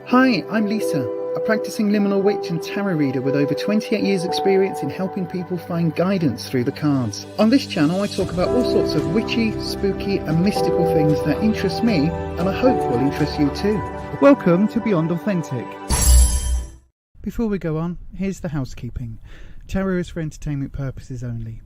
Hi, I'm Lisa, a practicing liminal witch and tarot reader with over 28 years experience in helping people find guidance through the cards. On this channel I talk about all sorts of witchy, spooky and mystical things that interest me and I hope will interest you too. Welcome to Beyond Authentic. Before we go on, here's the housekeeping. Tarot is for entertainment purposes only.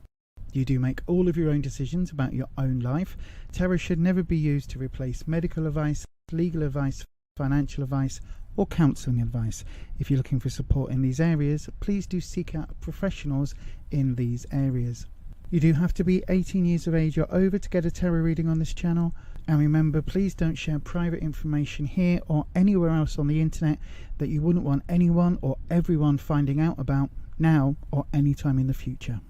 You do make all of your own decisions about your own life. Tarot should never be used to replace medical advice, legal advice, financial advice or counselling advice. If you're looking for support in these areas, please do seek out professionals in these areas. You do have to be 18 years of age or over to get a tarot reading on this channel. And remember, please don't share private information here or anywhere else on the internet that you wouldn't want anyone or everyone finding out about now or any time in the future.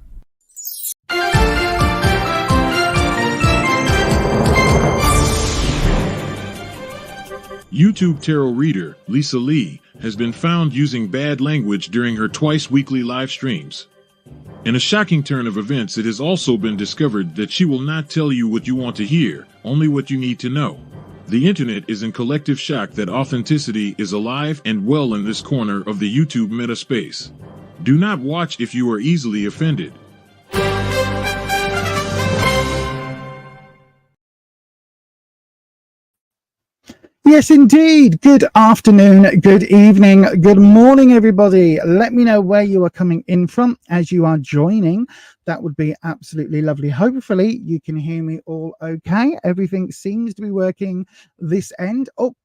YouTube tarot reader Lisa Lee has been found using bad language during her twice-weekly live streams. In a shocking turn of events, it has also been discovered that she will not tell you what you want to hear, only what you need to know. The internet is in collective shock that authenticity is alive and well in this corner of the YouTube meta space. Do not watch if you are easily offended. Yes, indeed. Good afternoon, good evening, good morning, everybody. Let me know where you are coming in from as you are joining. That would be absolutely lovely. Hopefully, you can hear me all okay. Everything seems to be working this end. Oh,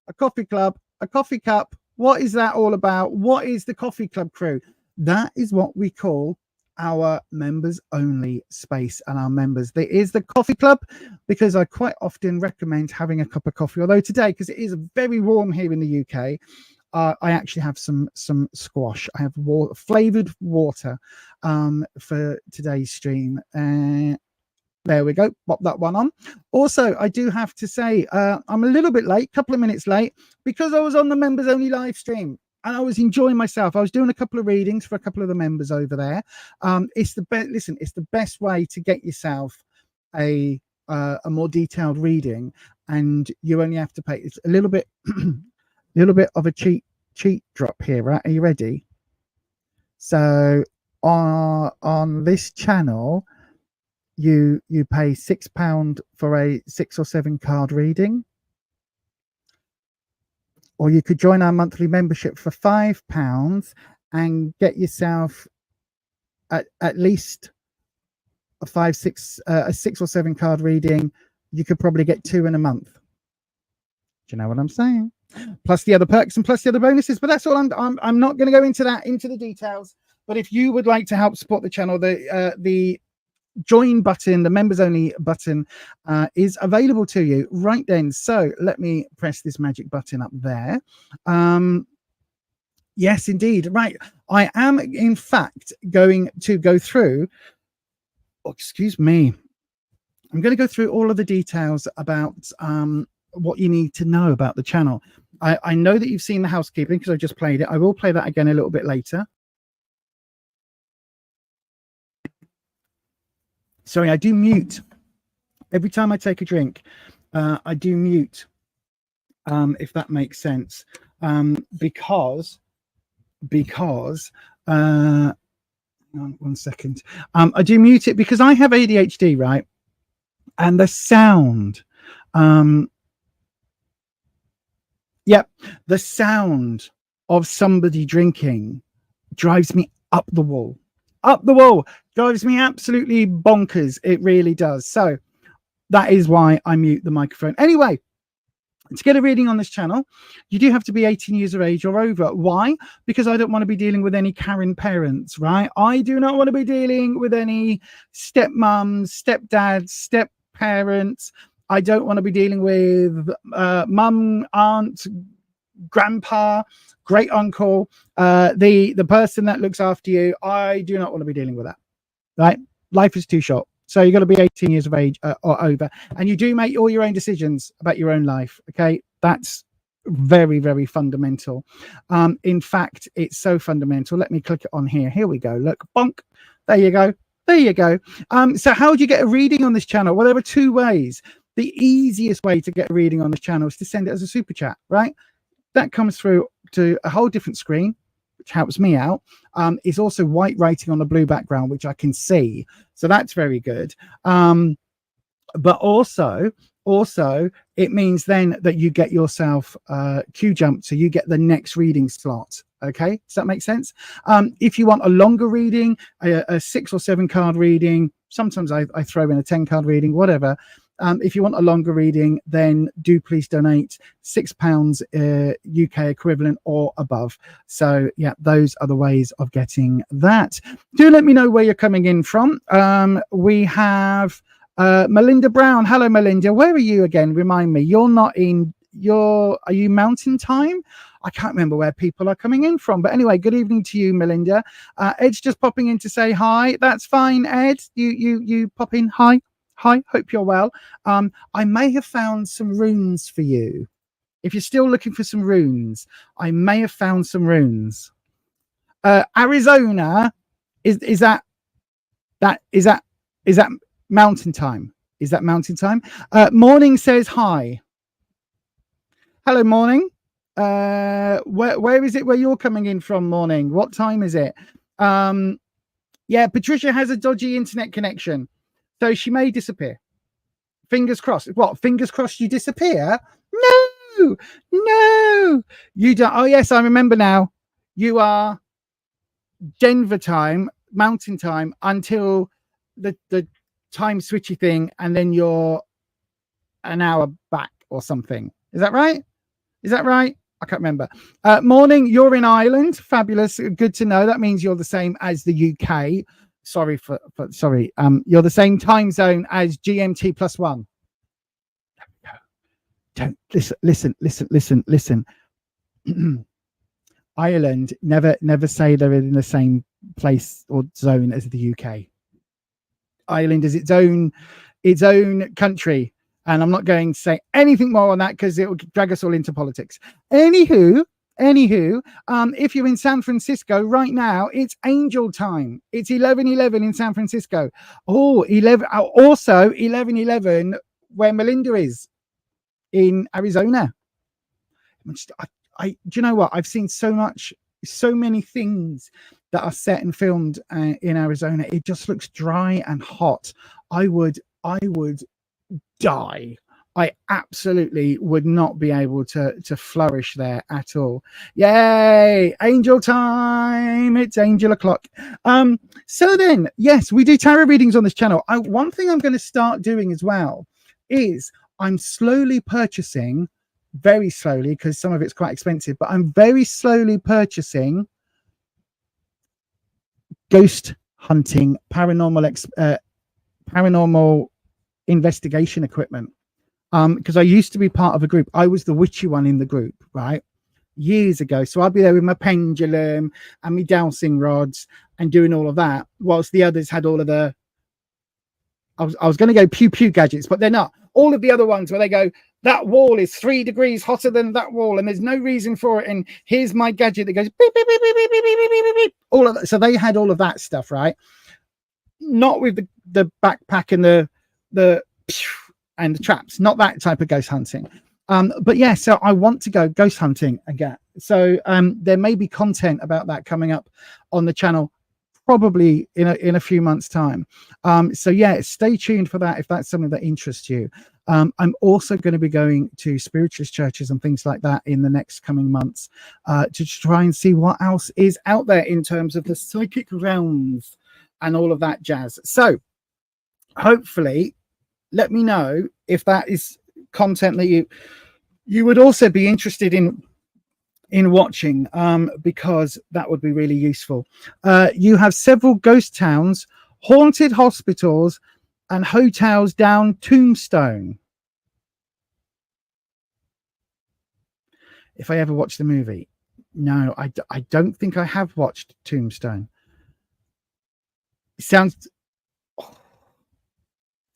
a coffee club, a coffee cup. What is that all about? What is the coffee club crew? That is what we call our members only space and our members. There is the coffee club because I quite often recommend having a cup of coffee, although today, because it is very warm here in the UK, I actually have some squash. I have flavored water for today's stream. There we go, pop that one on. Also, I do have to say I'm a little bit late, couple of minutes late, because I was on the members only live stream and I was enjoying myself. I was doing a couple of readings for a couple of the members over there. It's the best. Listen, it's the best way to get yourself a more detailed reading, and you only have to pay. It's a little bit, of a cheat drop here, right? Are you ready? So on this channel, you pay £6 for a 6 or 7 card reading. Or you could join our monthly membership for £5 and get yourself at least a 6 or 7 card reading. You could probably get 2 in a month. Do you know what I'm saying? Plus the other perks and plus the other bonuses. But that's all. I'm not going to go into the details. But if you would like to help support the channel, the join button, the members only button is available to you right then. So let me press this magic button up there. Yes, indeed. Right. I am in fact going to go through, excuse me, I'm going to go through all of the details about what you need to know about the channel. I know that you've seen the housekeeping because I just played it. I will play that again a little bit later. Sorry, I do mute every time I take a drink. I do mute, if that makes sense, because 1 second. I do mute it because I have ADHD, right? And the sound, the sound of somebody drinking drives me up the wall. Drives me absolutely bonkers. It really does. So that is why I mute the microphone. Anyway, to get a reading on this channel, you do have to be 18 years of age or over. Why? Because I don't want to be dealing with any Karen parents, right? I do not want to be dealing with any stepmoms, stepdads, step parents. I don't want to be dealing with mum, aunt, grandpa, great uncle, the person that looks after you. I do not want to be dealing with that. Right? Life is too short. So you've got to be 18 years of age or over. And you do make all your own decisions about your own life. Okay. That's very, very fundamental. In fact, it's so fundamental. Let me click it on here. Here we go. Look, bonk. There you go. There you go. So how do you get a reading on this channel? Well, there are 2 ways. The easiest way to get a reading on this channel is to send it as a super chat, right? that comes through to a whole different screen, which helps me out. It's also white writing on a blue background, which I can see. So that's very good. But also it means then that you get yourself queue jump, so you get the next reading slot. Okay, does that make sense? If you want a longer reading, a 6 or 7 card reading, sometimes I throw in a 10 card reading, whatever. If you want a longer reading, then do please donate £6 UK equivalent or above. So yeah, those are the ways of getting that. Do let me know where you're coming in from. We have Melinda Brown. Hello, Melinda. Where are you again? Remind me. You're not in are you Mountain Time? I can't remember where people are coming in from. But anyway, good evening to you, Melinda. Ed's just popping in to say hi. That's fine, Ed. You pop in. Hi. Hope you're well. I may have found some runes for you. If you're still looking for some runes, I may have found some runes. Arizona, is that Mountain Time? Is that Mountain Time? Morning says hi. Hello, Morning. Where is it where you're coming in from, Morning? What time is it? Yeah, Patricia has a dodgy internet connection, so she may disappear. Fingers crossed. What? Fingers crossed you disappear? No. You don't. Oh, yes, I remember now. You are Denver time, Mountain Time, until the time switchy thing, and then you're an hour back or something. Is that right? I can't remember. Morning, you're in Ireland. Fabulous. Good to know. That means you're the same as the UK. Sorry. You're the same time zone as GMT +1. Don't listen. Ireland, never say they're in the same place or zone as the UK. Ireland is its own country, and I'm not going to say anything more on that because it will drag us all into politics. Anywho, if you're in San Francisco right now, it's Angel Time. It's 11:11 in San Francisco. Also 11:11 where Melinda is in Arizona. Do you know what? I've seen so many things that are set and filmed in Arizona. It just looks dry and hot. I would die. I absolutely would not be able to flourish there at all. Yay! Angel time. It's angel o'clock. So then, yes, we do tarot readings on this channel. One thing I'm going to start doing as well is I'm slowly purchasing, very slowly, because some of it's quite expensive, but I'm very slowly purchasing ghost hunting, paranormal investigation equipment. Because I used to be part of a group. I was the witchy one in the group, right? Years ago. So I'd be there with my pendulum and my dowsing rods and doing all of that, whilst the others had all of the, I was going to go pew pew gadgets, but they're not. All of the other ones where they go, that wall is 3 degrees hotter than that wall, and there's no reason for it. And here's my gadget that goes beep, beep, beep, beep, beep, beep, beep, beep, beep. All of that. So they had all of that stuff, right? Not with the backpack and the traps, not that type of ghost hunting. But yeah, so I want to go ghost hunting again. So there may be content about that coming up on the channel, probably in a few months' time. So yeah, stay tuned for that if that's something that interests you. I'm also going to be going to spiritualist churches and things like that in the next coming months to try and see what else is out there in terms of the psychic realms and all of that jazz. So hopefully, let me know if that is content that you would also be interested in watching, because that would be really useful. You have several ghost towns, haunted hospitals, and hotels down Tombstone. If I ever watched the movie, no, I don't think I have watched Tombstone. It sounds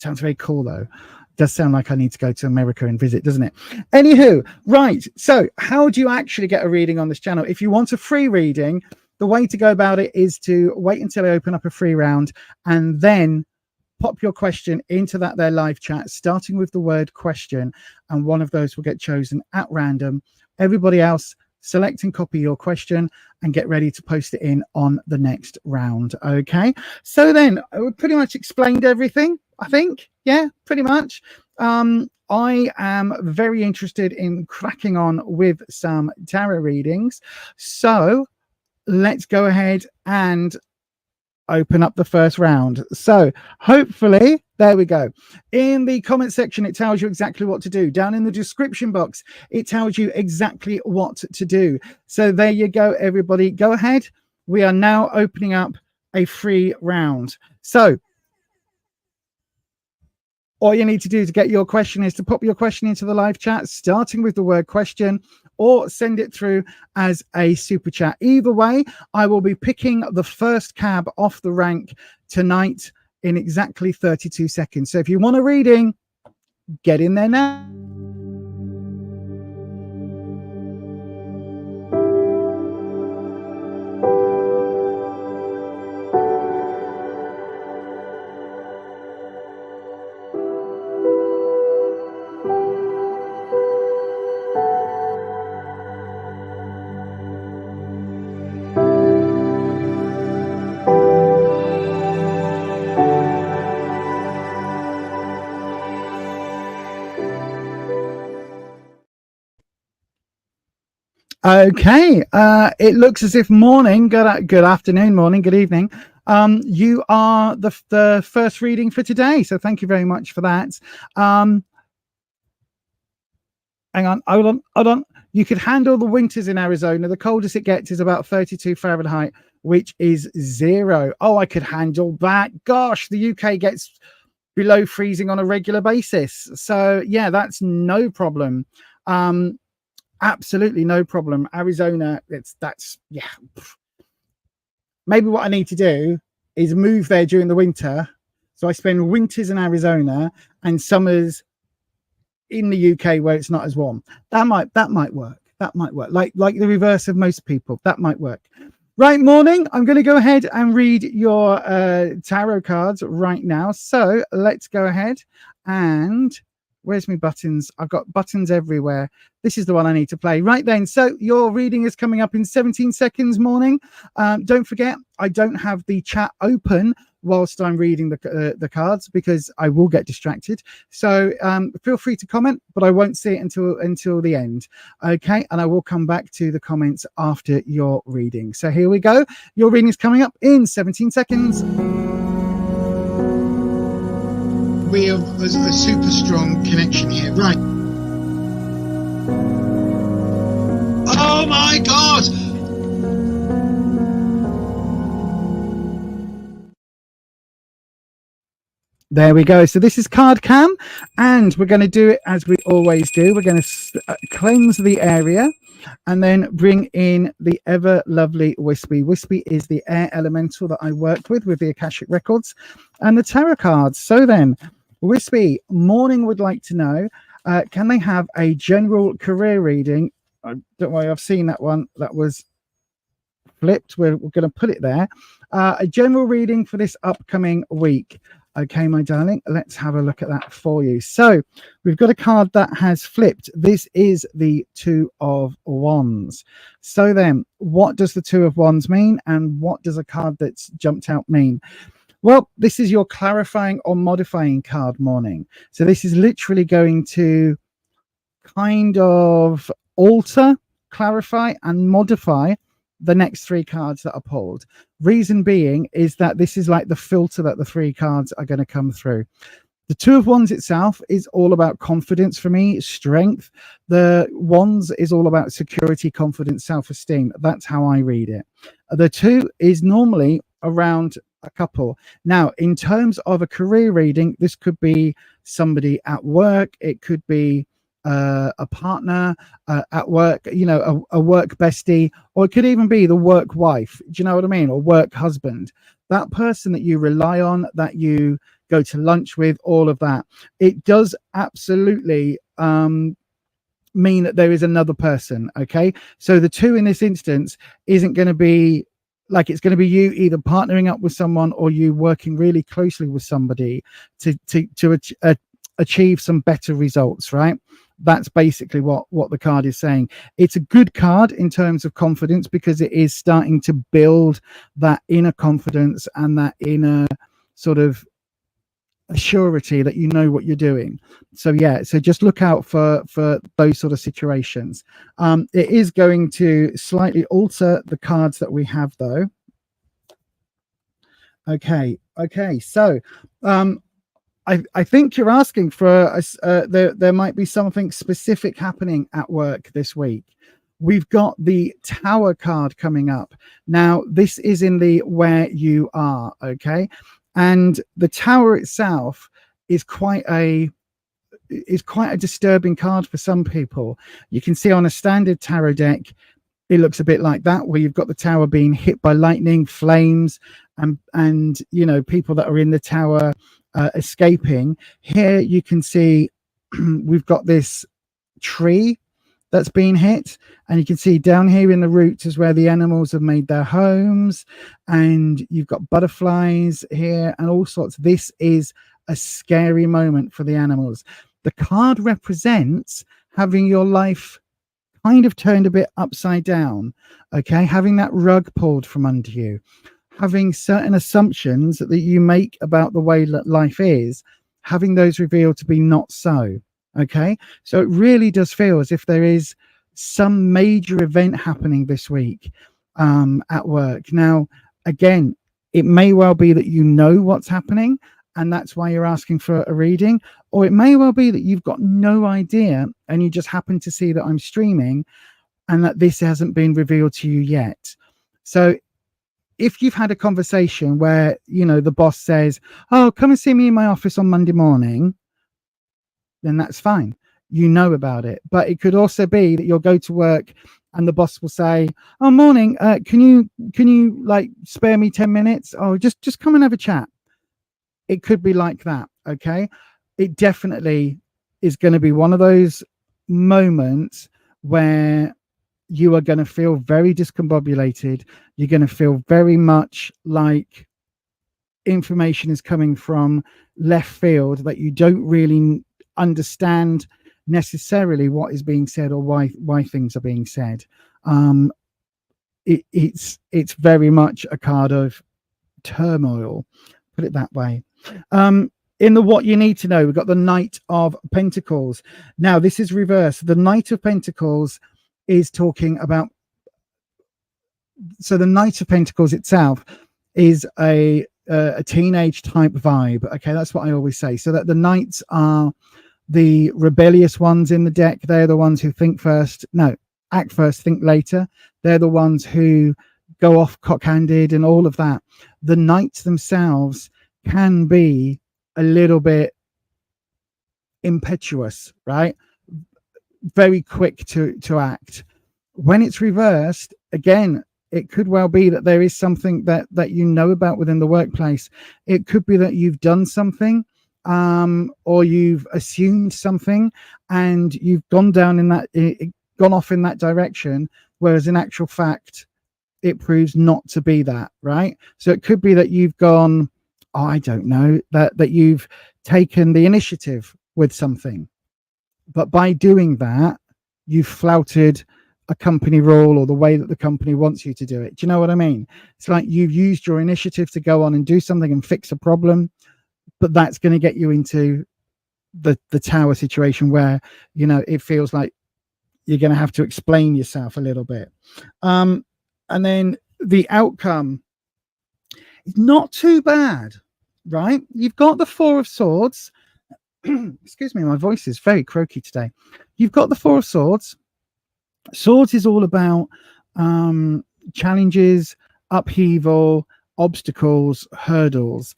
very cool though. It does sound like I need to go to America and visit, doesn't it? Anywho, right. So how do you actually get a reading on this channel? If you want a free reading, the way to go about it is to wait until I open up a free round and then pop your question into that there live chat, starting with the word question, and one of those will get chosen at random. Everybody else, select and copy your question and get ready to post it in on the next round. Okay, so then we pretty much explained everything, I think. Yeah, pretty much. I am very interested in cracking on with some tarot readings, so let's go ahead and open up the first round. So hopefully, there we go. In the comment section, it tells you exactly what to do. Down in the description box, it tells you exactly what to do. So there you go, everybody. Go ahead. We are now opening up a free round. So all you need to do to get your question is to pop your question into the live chat, starting with the word question, or send it through as a super chat. Either way, I will be picking the first cab off the rank tonight in exactly 32 seconds. So if you want a reading, get in there now. Okay, it looks as if morning, good afternoon, morning, good evening. You are the first reading for today, so thank you very much for that. Hang on, hold on. You could handle the winters in Arizona. The coldest it gets is about 32 Fahrenheit, which is 0. Oh, I could handle that. Gosh, the UK gets below freezing on a regular basis. So yeah, that's no problem. Absolutely no problem. Arizona, that's yeah. Maybe what I need to do is move there during the winter, so I spend winters in Arizona and summers in the UK where it's not as warm. That might work. That might work. Like the reverse of most people. That might work. Right, morning. I'm going to go ahead and read your tarot cards right now. So let's go ahead and where's my buttons? I've got buttons everywhere. This is the one I need to play. Right then. So your reading is coming up in 17 seconds, morning. Don't forget, I don't have the chat open whilst I'm reading the cards because I will get distracted. So feel free to comment, but I won't see it until the end. Okay, and I will come back to the comments after your reading. So here we go. Your reading is coming up in 17 seconds. We have a super strong connection here, right? Oh my God! There we go. So this is card cam, and we're going to do it as we always do. We're going to cleanse the area and then bring in the ever lovely Wispy. Wispy is the air elemental that I work with the Akashic Records and the tarot cards. So then, Wispy, morning would like to know, can they have a general career reading? Don't worry, I've seen that one. That was flipped. We're going to put it there. A general reading for this upcoming week. Okay, my darling, let's have a look at that for you. So we've got a card that has flipped. This is the Two of Wands. So then, what does the Two of Wands mean? And what does a card that's jumped out mean? Well, this is your clarifying or modifying card, morning. So this is literally going to kind of alter, clarify, and modify the next 3 cards that are pulled. Reason being is that this is like the filter that the 3 cards are going to come through. The Two of Wands itself is all about confidence for me, strength. The Wands is all about security, confidence, self-esteem. That's how I read it. The 2 is normally around a couple. Now, in terms of a career reading, this could be somebody at work. It could be a partner at work, you know, a work bestie, or it could even be the work wife. Do you know what I mean? Or work husband. That person that you rely on, that you go to lunch with, all of that. It does absolutely mean that there is another person. Okay, so the 2 in this instance isn't going to be like it's going to be you either partnering up with someone or you working really closely with somebody to achieve some better results, right? That's basically what the card is saying. It's a good card in terms of confidence because it is starting to build that inner confidence and that inner sort of surety that you know what you're doing. So yeah, so just look out for those sort of situations. It is going to slightly alter the cards that we have though. Okay, so I think you're asking for there might be something specific happening at work this week. We've got the Tower card coming up. Now, this is in the where you are, okay? And the Tower itself is quite a disturbing card for some people. You can see on a standard tarot deck, it looks a bit like that, where you've got the Tower being hit by lightning, flames, and you know, people that are in the Tower escaping. Here you can see we've got this tree that's been hit, and you can see down here in the roots is where the animals have made their homes, and you've got butterflies here and all sorts. This is a scary moment for the animals. The card represents having your life kind of turned a bit upside down, okay? Having that rug pulled from under you, having certain assumptions that you make about the way that life is, having those revealed to be not so. Okay, so it really does feel as if there is some major event happening this week at work. Now, again, it may well be that you know what's happening and that's why you're asking for a reading, or it may well be that you've got no idea and you just happen to see that I'm streaming and that this hasn't been revealed to you yet. So if you've had a conversation where, you know, the boss says, oh, come and see me in my office on Monday morning, then that's fine. You know about it. But it could also be that you'll go to work and the boss will say, oh, morning, can you like spare me 10 minutes? Oh, just come and have a chat. It could be like that. Okay. It definitely is going to be one of those moments where you are going to feel very discombobulated. You're going to feel very much like information is coming from left field that you don't really understand necessarily what is being said or why things are being said. It's very much a card of turmoil, put it that way. In the what you need to know, we've got the Knight of Pentacles. Now this is reversed. The Knight of Pentacles is talking about, so the Knight of Pentacles itself is a teenage type vibe. Okay, that's what I always say. So that the knights are the rebellious ones in the deck. They're the ones who act first, think later. They're the ones who go off cock-handed and all of that. The knights themselves can be a little bit impetuous, right? Very quick to act. When it's reversed, again, it could well be that there is something that you know about within the workplace. It could be that you've done something or you've assumed something and you've gone off in that direction, whereas in actual fact it proves not to be that, right? So it could be that you've gone, oh, I don't know, that you've taken the initiative with something, but by doing that you've flouted a company rule or the way that the company wants you to do it. Do you know what I mean? It's like you've used your initiative to go on and do something and fix a problem, but that's going to get you into the Tower situation where, you know, it feels like you're going to have to explain yourself a little bit. And then the outcome is not too bad, right? You've got the Four of Swords. Excuse me, my voice is very croaky today. You've got the Four of Swords. Swords is all about challenges, upheaval, obstacles, hurdles.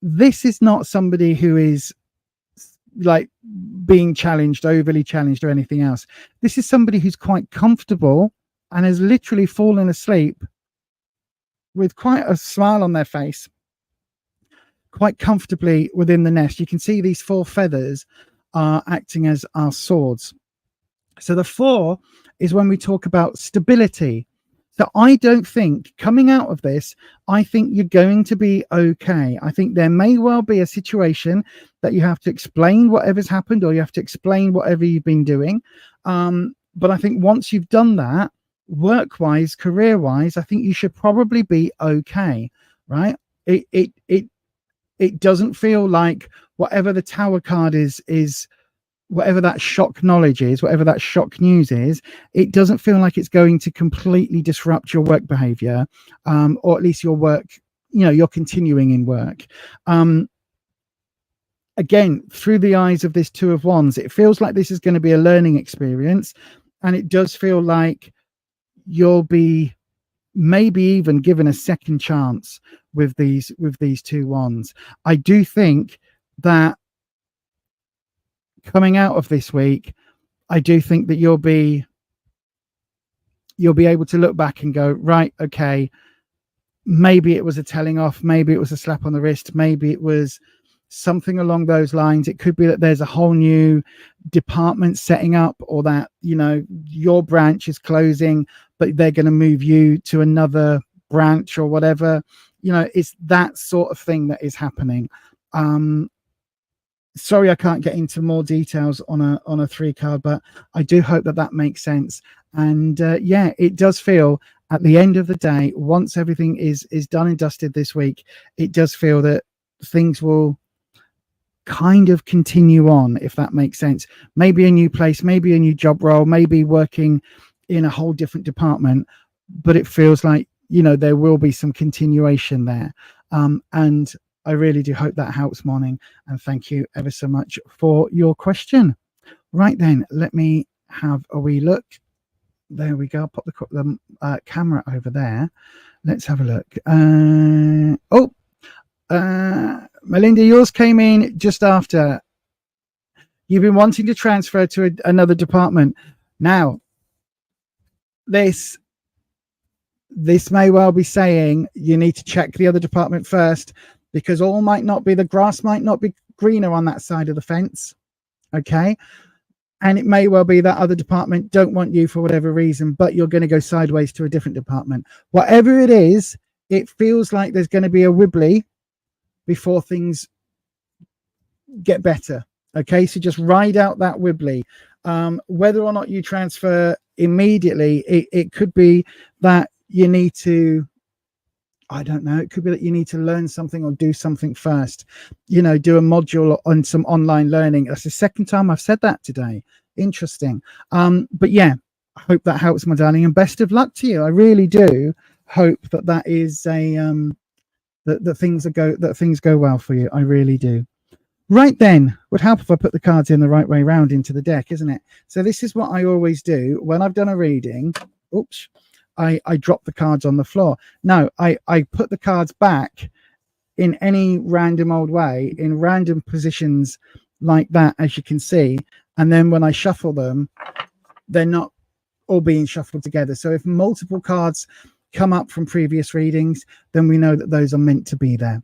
This is not somebody who is like being challenged, overly challenged or anything else. This is somebody who's quite comfortable and has literally fallen asleep with quite a smile on their face, quite comfortably within the nest. You can see these four feathers are acting as our swords. So the four is when we talk about stability. So I don't think coming out of this, I think you're going to be okay. I think there may well be a situation that you have to explain whatever's happened, or you have to explain whatever you've been doing. But I think once you've done that, work-wise, career-wise, I think you should probably be okay, right? It doesn't feel like whatever the Tower card is whatever that shock knowledge is, whatever that shock news is, it doesn't feel like it's going to completely disrupt your work behavior, or at least your work, you're continuing in work. Again, through the eyes of this Two of Wands, it feels like this is going to be a learning experience, and it does feel like you'll be maybe even given a second chance with these two wands. I do think that coming out of this week, I do think that you'll be able to look back and go, right, okay, maybe it was a telling off, maybe it was a slap on the wrist, maybe it was something along those lines. It could be that there's a whole new department setting up, or that your branch is closing but they're going to move you to another branch or whatever. It's that sort of thing that is happening. Sorry, I can't get into more details on a 3 card, but I do hope that makes sense. And yeah, it does feel at the end of the day, once everything is done and dusted this week, it does feel that things will kind of continue on, if that makes sense. Maybe a new place, maybe a new job role, maybe working in a whole different department, but it feels like there will be some continuation there. And I really do hope that helps, Morning, and thank you ever so much for your question. Right then, let me have a wee look. There we go. I'll pop the camera over there. Let's have a look. Melinda, yours came in just after. You've been wanting to transfer to another department. Now, this may well be saying you need to check the other department first, because the grass might not be greener on that side of the fence. Okay. And it may well be that other department don't want you for whatever reason, but you're going to go sideways to a different department. Whatever it is, it feels like there's going to be a wibbly before things get better. Okay. So just ride out that wibbly. Whether or not you transfer immediately, it could be that you need to, I don't know, it could be that you need to learn something or do something first, do a module on some online learning. That's the second time I've said that today. Interesting. But yeah, I hope that helps, my darling, and best of luck to you. I really do hope that is that things go well for you. I really do. Right then, would help if I put the cards in the right way round into the deck, isn't it? So this is what I always do when I've done a reading. Oops. I drop the cards on the floor. No, I put the cards back in any random old way, in random positions like that, as you can see. And then when I shuffle them, they're not all being shuffled together. So if multiple cards come up from previous readings, then we know that those are meant to be there.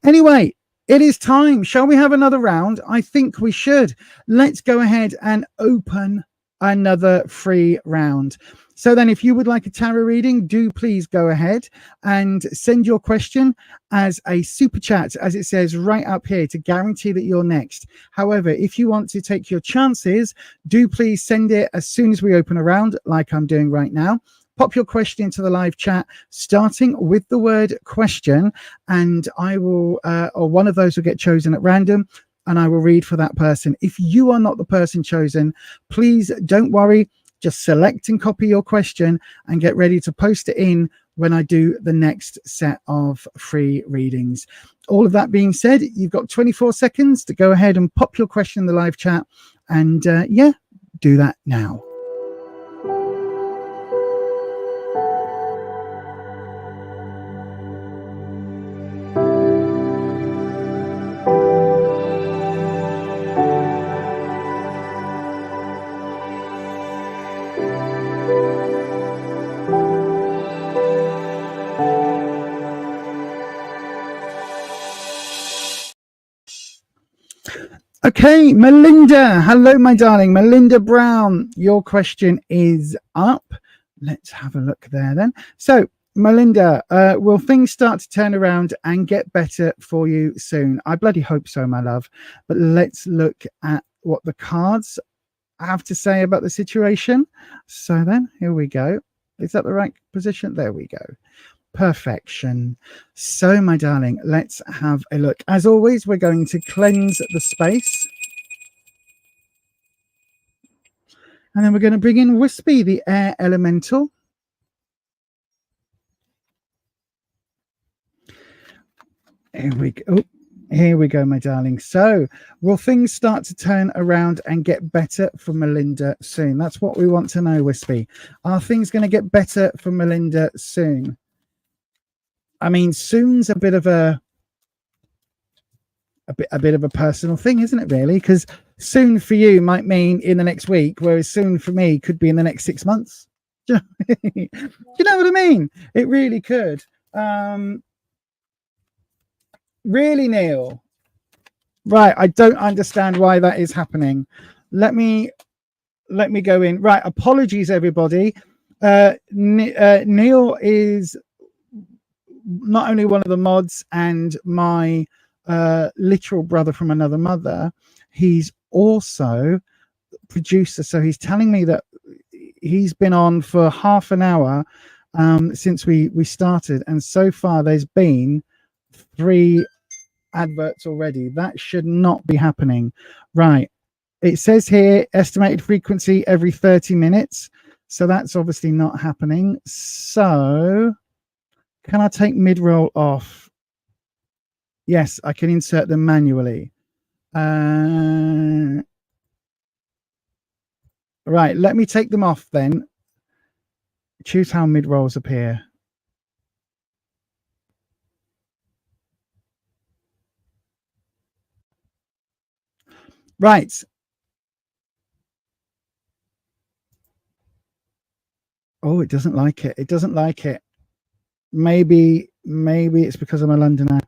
Anyway, it is time. Shall we have another round? I think we should. Let's go ahead and open another free round. So then if you would like a tarot reading, do please go ahead and send your question as a super chat, as it says right up here, to guarantee that you're next. However, if you want to take your chances, do please send it as soon as we open a round, like I'm doing right now. Pop your question into the live chat, starting with the word question, and I will, or one of those will get chosen at random, and I will read for that person. If you are not the person chosen, please don't worry. Just select and copy your question and get ready to post it in when I do the next set of free readings. All of that being said, you've got 24 seconds to go ahead and pop your question in the live chat, and yeah, do that now. Okay, Melinda. Hello, my darling. Melinda Brown, your question is up. Let's have a look there then. So, Melinda, will things start to turn around and get better for you soon? I bloody hope so, my love. But let's look at what the cards have to say about the situation. So then, here we go. Is that the right position? There we go. Perfection. So, my darling, let's have a look. As always, we're going to cleanse the space. And then we're going to bring in Wispy, the air elemental. Here we go. Oh, here we go, my darling. So, will things start to turn around and get better for Melinda soon? That's what we want to know, Wispy. Are things going to get better for Melinda soon? I mean, soon's a bit of a bit of a personal thing, isn't it? Really, because soon for you might mean in the next week, whereas soon for me could be in the next 6 months. Do you know what I mean? It really could. Really, Neil? Right, I don't understand why that is happening. Let me go in. Right, apologies, everybody. Neil is not only one of the mods and my literal brother from another mother, he's also producer. So he's telling me that he's been on for half an hour since we started, and so far there's been 3 adverts already. That should not be happening. Right, it says here estimated frequency every 30 minutes, so that's obviously not happening. So can I take mid-roll off? Yes, I can insert them manually. Right, let me take them off then. Choose how mid-rolls appear. Right. Oh, it doesn't like it. It doesn't like it. Maybe it's because I'm a Londoner.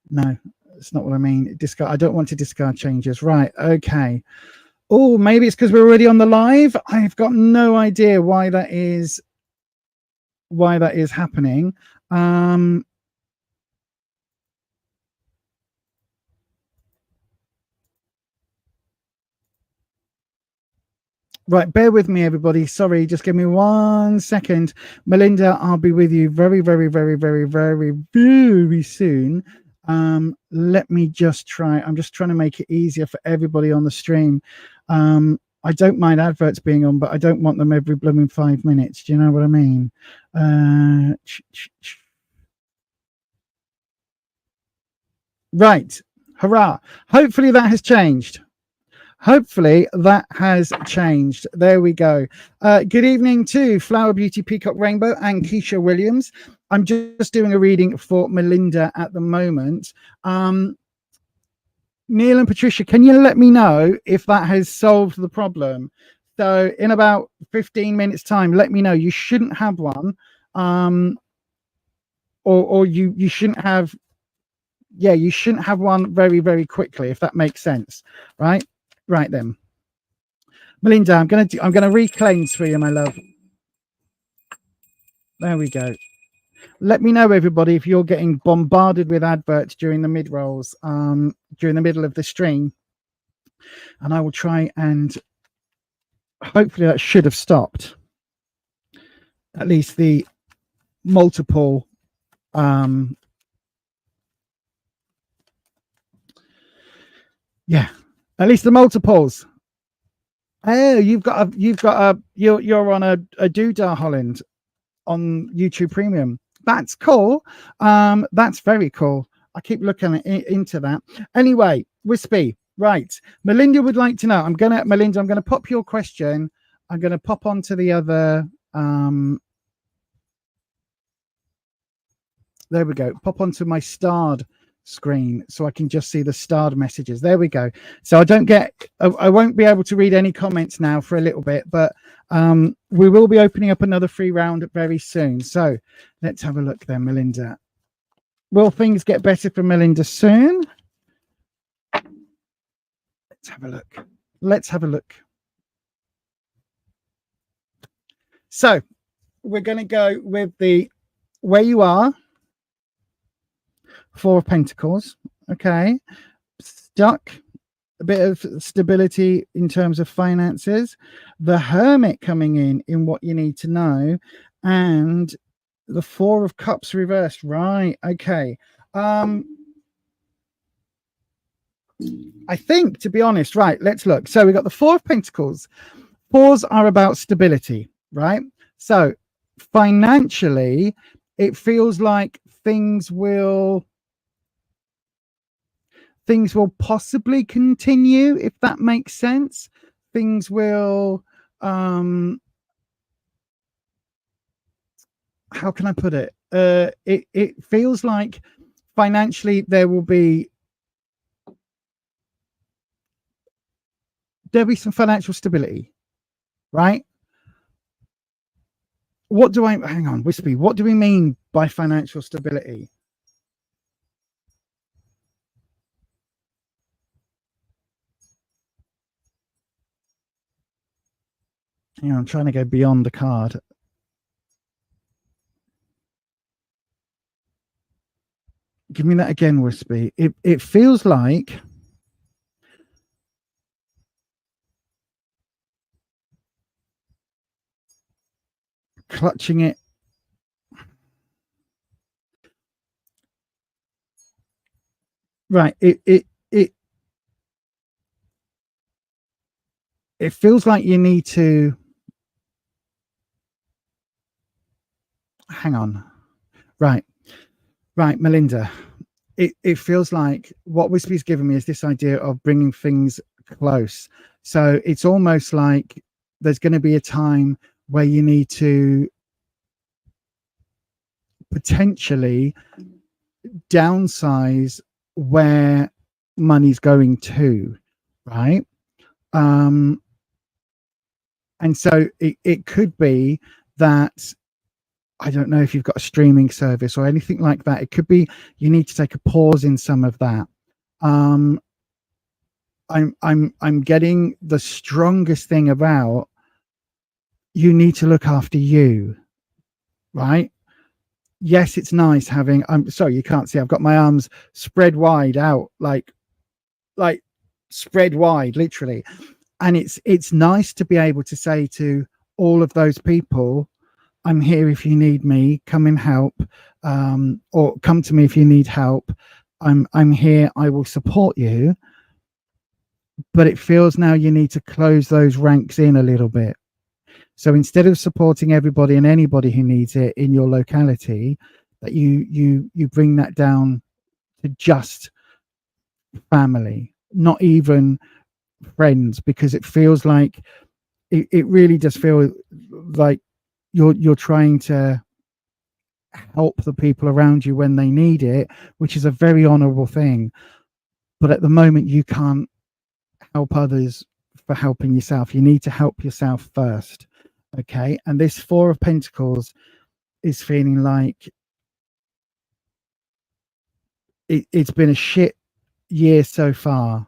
No, it's not what I mean. Discard. I don't want to discard changes. Right. Okay. Oh, maybe it's because we're already on the live. I've got no idea why that is happening. Right, bear with me, everybody. Sorry, just give me 1 second. Melinda, I'll be with you very, very, very, very, very, very soon. Let me just try. I'm just trying to make it easier for everybody on the stream. I don't mind adverts being on, but I don't want them every blooming 5 minutes. Do you know what I mean? Right. Hurrah. Hopefully that has changed. Hopefully that has changed. There we go. Good evening to Flower Beauty Peacock Rainbow and Keisha Williams. I'm just doing a reading for Melinda at the moment. Neil and Patricia, can you let me know if that has solved the problem? So in about 15 minutes time, let me know. You shouldn't have one. Or you shouldn't have, yeah, you shouldn't have one very, very quickly, if that makes sense. Right then, Melinda, I'm gonna reclaim for you, my love. There we go. Let me know, everybody, if you're getting bombarded with adverts during the mid rolls, during the middle of the stream, and I will try and hopefully that should have stopped. At least the multiple yeah, at least the multiples. Oh, you're on a Doodah Holland on YouTube Premium. That's cool. That's very cool. I keep looking into that. Anyway, Wispy, right. Melinda would like to know. Melinda, I'm gonna pop your question. I'm gonna pop onto the other there we go. Pop onto my starred screen so I can just see the starred messages. There we go. So I won't be able to read any comments now for a little bit, but we will be opening up another free round very soon. So let's have a look then, Melinda. Will things get better for Melinda soon? Let's have a look. So we're going to go with the where you are, Four of Pentacles. Okay, stuck, a bit of stability in terms of finances, the Hermit coming in what you need to know, and the Four of Cups reversed. Right. Okay. I think, to be honest, right, let's look. So we got the Four of Pentacles. Fours are about stability, right? So financially, it feels like things will possibly continue, if that makes sense. Things will how can I put it? It feels like financially there'll be some financial stability, right? What do I hang on, Wispy? What do we mean by financial stability? Hang on, I'm trying to go beyond the card. Give me that again, Wispy. It feels like clutching it. Right. It feels like you need to hang on. Right, Melinda. It feels like what Wispy's given me is this idea of bringing things close. So it's almost like there's going to be a time where you need to potentially downsize where money's going to, right? And so it could be that, I don't know if you've got a streaming service or anything like that. It could be you need to take a pause in some of that. I'm getting the strongest thing about you need to look after you, right? Yes, it's nice having. I'm sorry, you can't see. I've got my arms spread wide out, like spread wide, literally. And it's nice to be able to say to all of those people, I'm here if you need me, come and help, or come to me if you need help. I'm here, I will support you. But it feels now you need to close those ranks in a little bit. So instead of supporting everybody and anybody who needs it in your locality, that you bring that down to just family, not even friends, because it feels like it really does feel like you're trying to help the people around you when they need it, which is a very honorable thing. But at the moment, you can't help others for helping yourself. You need to help yourself first. Okay. And this Four of Pentacles is feeling like it's been a shit year so far,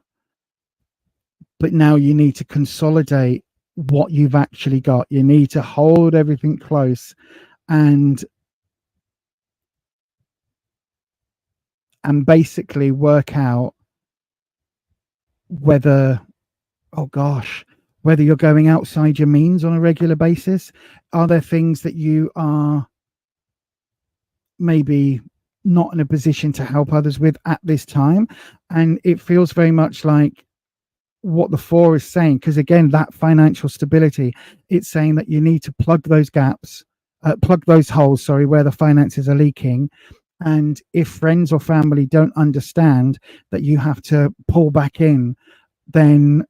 but now you need to consolidate what you've actually got. You need to hold everything close and basically work out whether, oh gosh, whether you're going outside your means on a regular basis. Are there things that you are maybe not in a position to help others with at this time? And it feels very much like what the Four is saying, because again, that financial stability, it's saying that you need to plug those gaps, plug those holes, sorry, where the finances are leaking. And if friends or family don't understand that you have to pull back in, then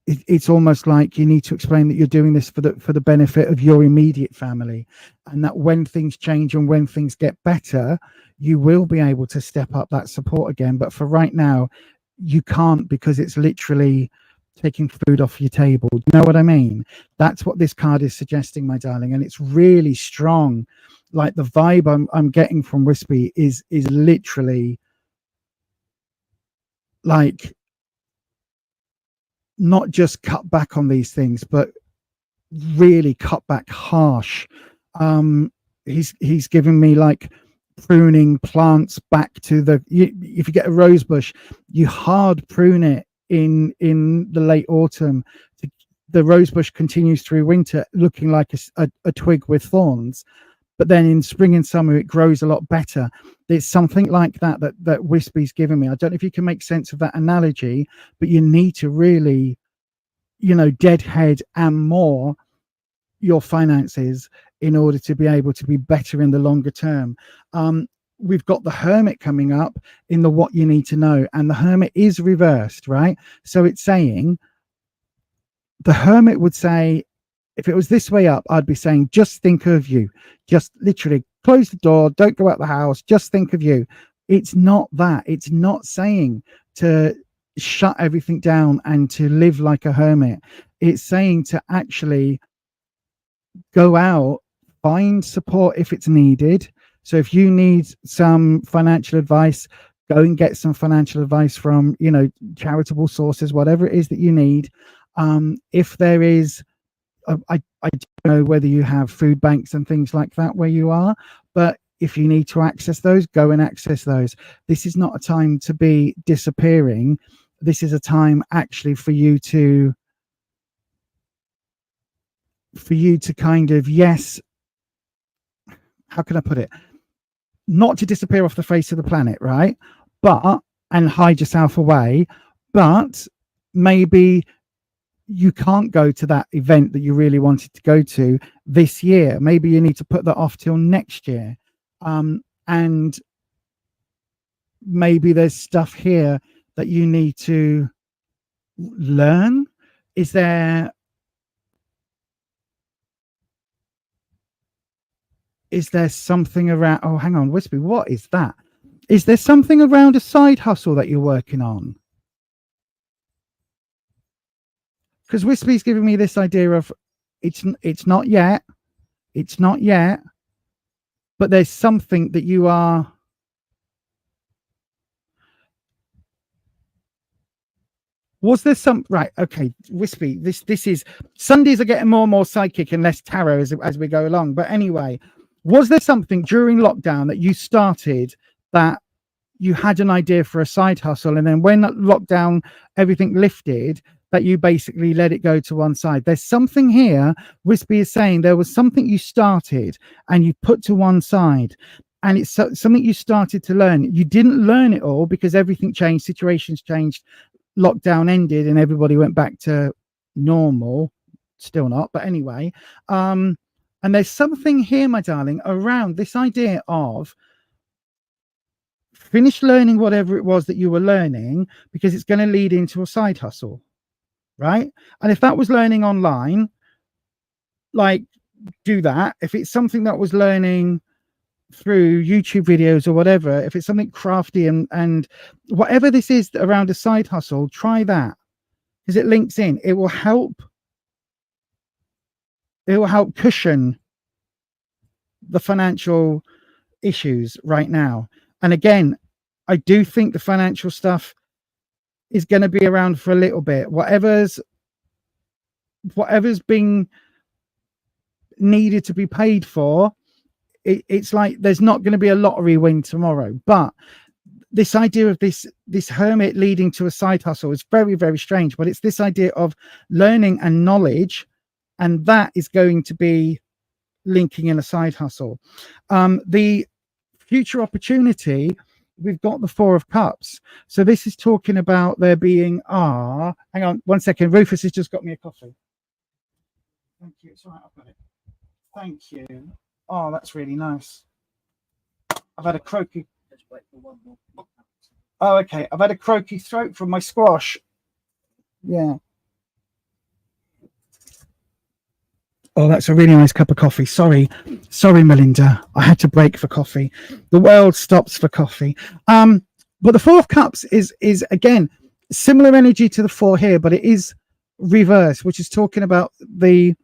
it's almost like you need to explain that you're doing this for the benefit of your immediate family, and that when things change and when things get better, you will be able to step up that support again. But for right now, you can't, because it's literally taking food off your table. Do you know what I mean? That's what this card is suggesting, my darling, and it's really strong. Like the vibe I'm getting from Wispy is literally like not just cut back on these things, but really cut back harsh. He's given me like pruning plants back to if you get a rose bush, you hard prune it in the late autumn. The rose bush continues through winter looking like a twig with thorns, but then in spring and summer it grows a lot better. There's something like that Wispy's given me. I don't know if you can make sense of that analogy, but you need to really, deadhead and more your finances in order to be able to be better in the longer term. We've got the Hermit coming up in the what you need to know, and the Hermit is reversed, right? So it's saying, the Hermit would say, if it was this way up, I'd be saying, just think of you. Just literally close the door, don't go out the house, just think of you. It's not that. It's not saying to shut everything down and to live like a hermit. It's saying to actually go out, find support if it's needed. So if you need some financial advice, go and get some financial advice from, charitable sources, whatever it is that you need. If there is, I don't know whether you have food banks and things like that where you are, but if you need to access those, go and access those. This is not a time to be disappearing. This is a time actually for you to kind of, yes, how can I put it? Not to disappear off the face of the planet, right? And hide yourself away, but maybe you can't go to that event that you really wanted to go to this year. Maybe you need to put that off till next year. And maybe there's stuff here that you need to learn. Is there something around, oh, hang on, Wispy, what is that? Is there something around a side hustle that you're working on? Because Wispy's giving me this idea of it's not yet, but there's something that you are. Was there some, right? Okay, Wispy, this is, Sundays are getting more and more psychic and less tarot as we go along. But anyway, was there something during lockdown that you started that you had an idea for a side hustle, and then when that lockdown, everything lifted, that you basically let it go to one side? There's something here. Wispy is saying there was something you started and you put to one side, and it's something you started to learn. You didn't learn it all because everything changed, situations changed, lockdown ended, and everybody went back to normal. Still not, but anyway. And there's something here, my darling, around this idea of finish learning whatever it was that you were learning, because it's going to lead into a side hustle. Right? And if that was learning online, like, do that. If it's something that was learning through YouTube videos or whatever, if it's something crafty and whatever this is around a side hustle, try that, because it links in. It will help cushion the financial issues right now. And again, I do think the financial stuff is going to be around for a little bit. Whatever's being needed to be paid for, it's like there's not going to be a lottery win tomorrow. But this idea of this hermit leading to a side hustle is very, very strange. But it's this idea of learning and knowledge, and that is going to be linking in a side hustle. The future opportunity, we've got the Four of Cups. So this is talking about there being, hang on 1 second. Rufus has just got me a coffee. Thank you. It's all right, I've got it. Thank you. Oh, that's really nice. I've had a croaky. Oh, okay. I've had a croaky throat from my squash. Yeah. Oh, that's a really nice cup of coffee. Sorry, Melinda. I had to break for coffee. The world stops for coffee. But the Four of Cups is again similar energy to the four here, but it is reverse, which is talking about the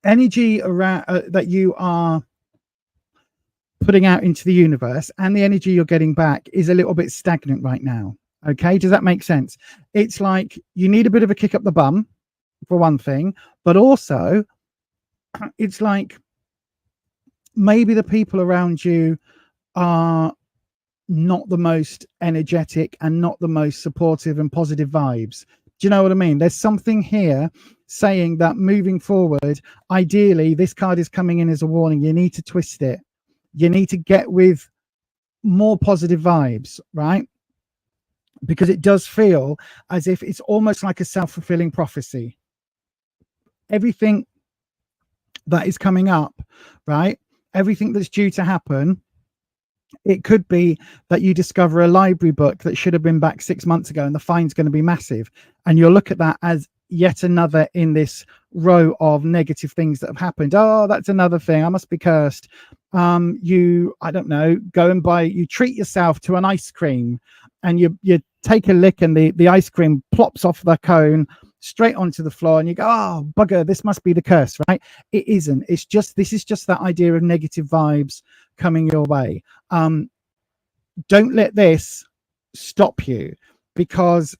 energy around that you are putting out into the universe, and the energy you're getting back is a little bit stagnant right now. Okay, does that make sense? It's like you need a bit of a kick up the bum, for one thing, But also, it's like maybe the people around you are not the most energetic and not the most supportive and positive vibes. Do you know what I mean? There's something here saying that moving forward, ideally, this card is coming in as a warning. You need to twist it. You need to get with more positive vibes, right? Because it does feel as if it's almost like a self-fulfilling prophecy. Everything that is coming up, right? Everything that's due to happen, it could be that you discover a library book that should have been back 6 months ago and the fine's going to be massive. And you'll look at that as yet another in this row of negative things that have happened. Oh, that's another thing. I must be cursed. I don't know, go and you treat yourself to an ice cream and you take a lick and the ice cream plops off the cone straight onto the floor and you go, oh, bugger, this must be the curse, right? It isn't. This is just that idea of negative vibes coming your way. Don't let this stop you, because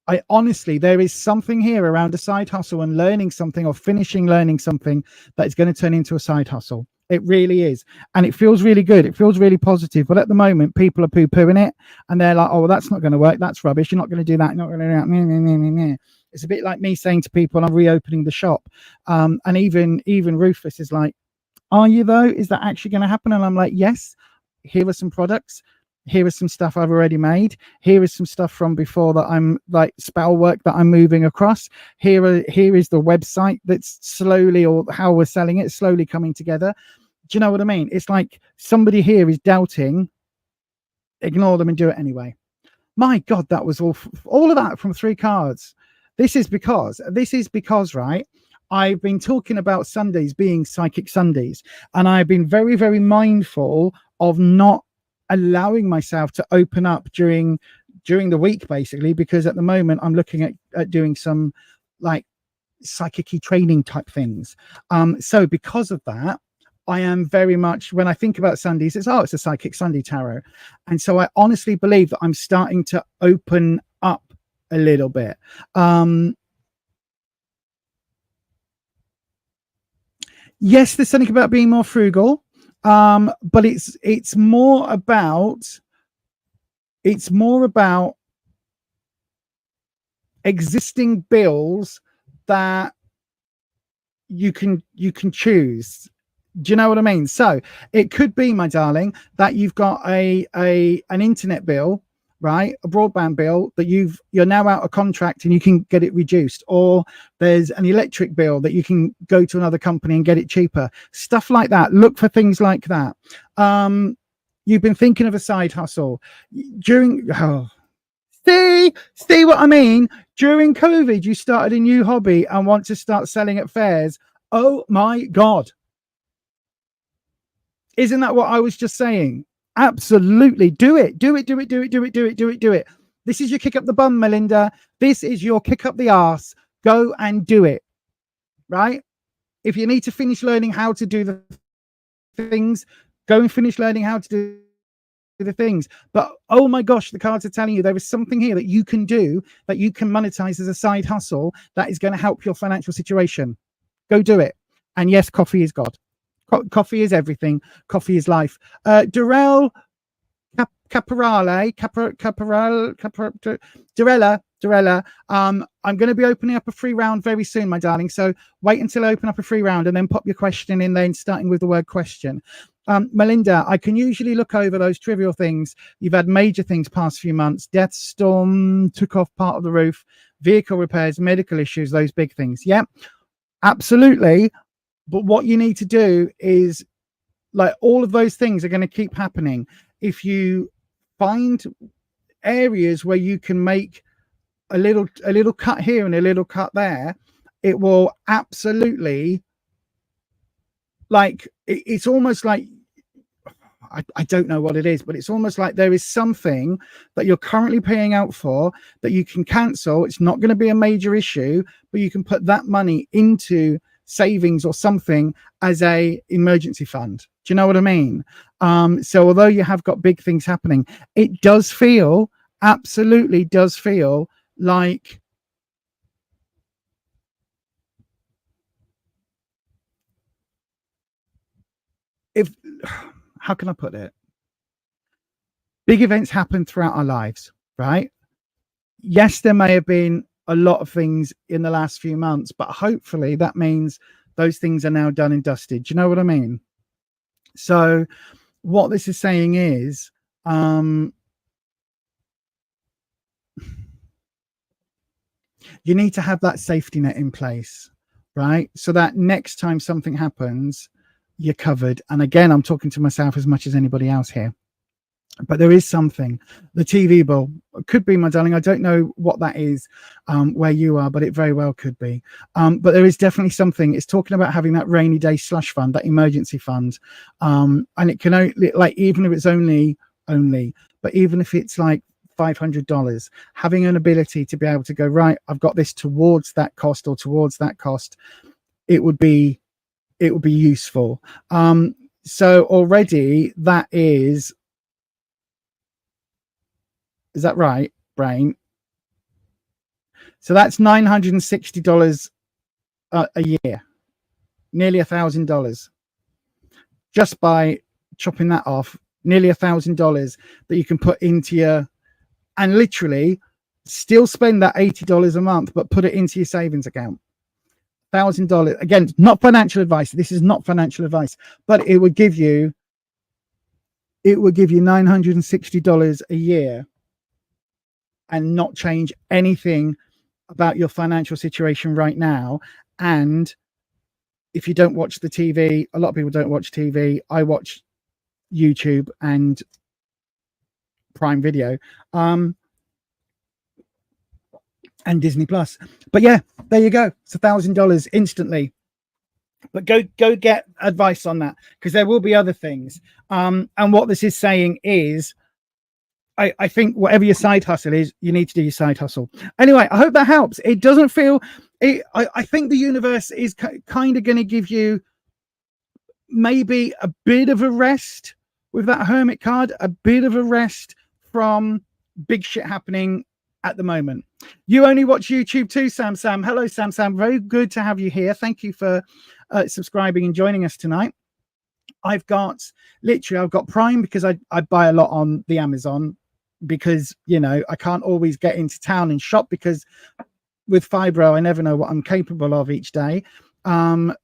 I honestly, there is something here around a side hustle and learning something or finishing learning something that is going to turn into a side hustle. It really is. And it feels really good. It feels really positive. But at the moment, people are poo-pooing it and they're like, oh, well, that's not going to work. That's rubbish. You're not going to do that. You're not going to do that. It's a bit like me saying to people, I'm reopening the shop. And even Rufus is like, are you though? Is that actually going to happen? And I'm like, yes, here are some products. Here is some stuff I've already made. Here is some stuff from before that I'm like spell work that I'm moving across. Here is the website that's slowly, or how we're selling it, slowly coming together. Do you know what I mean? It's like somebody here is doubting. Ignore them and do it anyway. My God, that was all of that from 3 cards. This is because, right, I've been talking about Sundays being psychic Sundays, and I've been very, very mindful of not allowing myself to open up during the week, basically, because at the moment I'm looking at doing some like psychic training type things. So because of that, I am very much, when I think about Sundays, it's a psychic Sunday tarot. And so I honestly believe that I'm starting to open up a little bit. Yes, there's something about being more frugal. But it's more about existing bills that you can choose. Do you know what I mean? So it could be, my darling, that you've got an internet bill, right? A broadband bill that you're now out of contract and you can get it reduced, or there's an electric bill that you can go to another company and get it cheaper. Stuff like that. Look for things like that. You've been thinking of a side hustle during, see what I mean? During COVID, you started a new hobby and want to start selling at fairs. Oh my God. Isn't that what I was just saying? Absolutely. Do it. This is your kick up the bum, Melinda. This is your kick up the arse. Go and do it. Right? If you need to finish learning how to do the things, go and finish learning how to do the things. But oh my gosh, the cards are telling you there is something here that you can do, that you can monetize as a side hustle, that is going to help your financial situation. Go do it. And yes, coffee is God. Coffee is everything. Coffee is life. Durella, I'm going to be opening up a free round very soon, my darling. So wait until I open up a free round and then pop your question in there, starting with the word question. Melinda, I can usually look over those trivial things. You've had major things past few months. Death, storm, took off part of the roof, vehicle repairs, medical issues, those big things. Yeah, absolutely. But what you need to do is, like, all of those things are going to keep happening. If you find areas where you can make a little cut here and a little cut there, it will absolutely, like, it's almost like, I don't know what it is, but it's almost like there is something that you're currently paying out for that you can cancel. It's not going to be a major issue, but you can put that money into savings or something as a emergency fund. Do you know what I mean? So although you have got big things happening, it does feel, absolutely does feel like if, how can I put it? Big events happen throughout our lives, right? Yes, there may have been a lot of things in the last few months, but hopefully that means those things are now done and dusted. Do you know what I mean? So what this is saying is, you need to have that safety net in place, right? So that next time something happens, you're covered. And again, I'm talking to myself as much as anybody else here. But there is something. The TV bill could be, my darling. I don't know what that is where you are, but it very well could be. But there is definitely something. It's talking about having that rainy day slush fund, that emergency fund. And it can only, like, even if it's only, but even if it's like $500, having an ability to be able to go, right, I've got this towards that cost or towards that cost, it would be useful. So already that is that right, brain? So that's $960 a year, nearly $1,000, just by chopping that off. Nearly $1,000 that you can put into your, and literally still spend that $80 a month, but put it into your savings account. $1,000. Again, not financial advice. This is not financial advice, but it would give you $960 a year and not change anything about your financial situation right now. And if you don't watch the TV, a lot of people don't watch TV. I watch YouTube and Prime Video, and Disney Plus. But yeah, there you go. It's $1,000 instantly. But go get advice on that, because there will be other things. And what this is saying is, I think whatever your side hustle is, you need to do your side hustle. Anyway, I hope that helps. It doesn't feel it. I think the universe is kind of going to give you maybe a bit of a rest with that Hermit card, a bit of a rest from big shit happening at the moment. You only watch YouTube too, Sam. Hello, Sam. Very good to have you here. Thank you for subscribing and joining us tonight. I've got Prime because I buy a lot on the Amazon, because, you know, I can't always get into town and shop, because with fibro I never know what I'm capable of each day.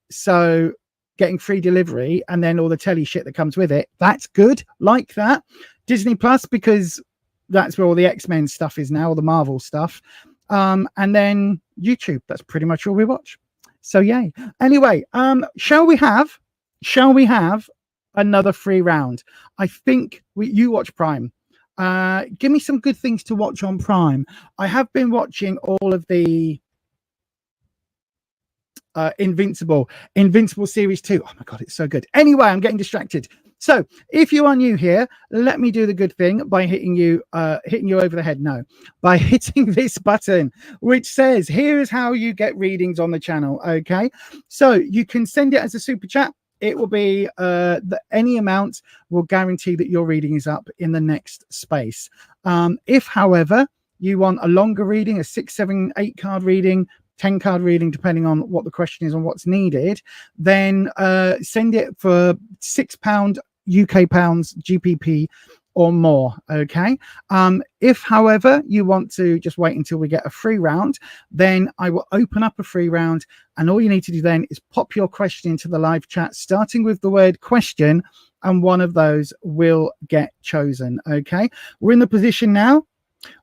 So getting free delivery and then all the telly shit that comes with it, that's good. Like that. Disney Plus, because that's where all the X-Men stuff is now, all the Marvel stuff. And then YouTube, that's pretty much all we watch. So yay. Anyway, shall we have another free round? I think you watch Prime. Give me some good things to watch on Prime. I have been watching all of the Invincible series 2. Oh my god, it's so good. Anyway, I'm getting distracted. So if you are new here, let me do the good thing by hitting you over the head. No, by hitting this button, which says, here is how you get readings on the channel. Okay, so you can send it as a super chat. It will be any amount will guarantee that your reading is up in the next space. If, however, you want a longer reading, a 6, 7, 8 card reading, 10 card reading, depending on what the question is and what's needed, then send it for £6 UK pounds GPP or more. Okay. If, however, you want to just wait until we get a free round, then I will open up a free round, and all you need to do then is pop your question into the live chat, starting with the word question, and one of those will get chosen. Okay, we're in the position now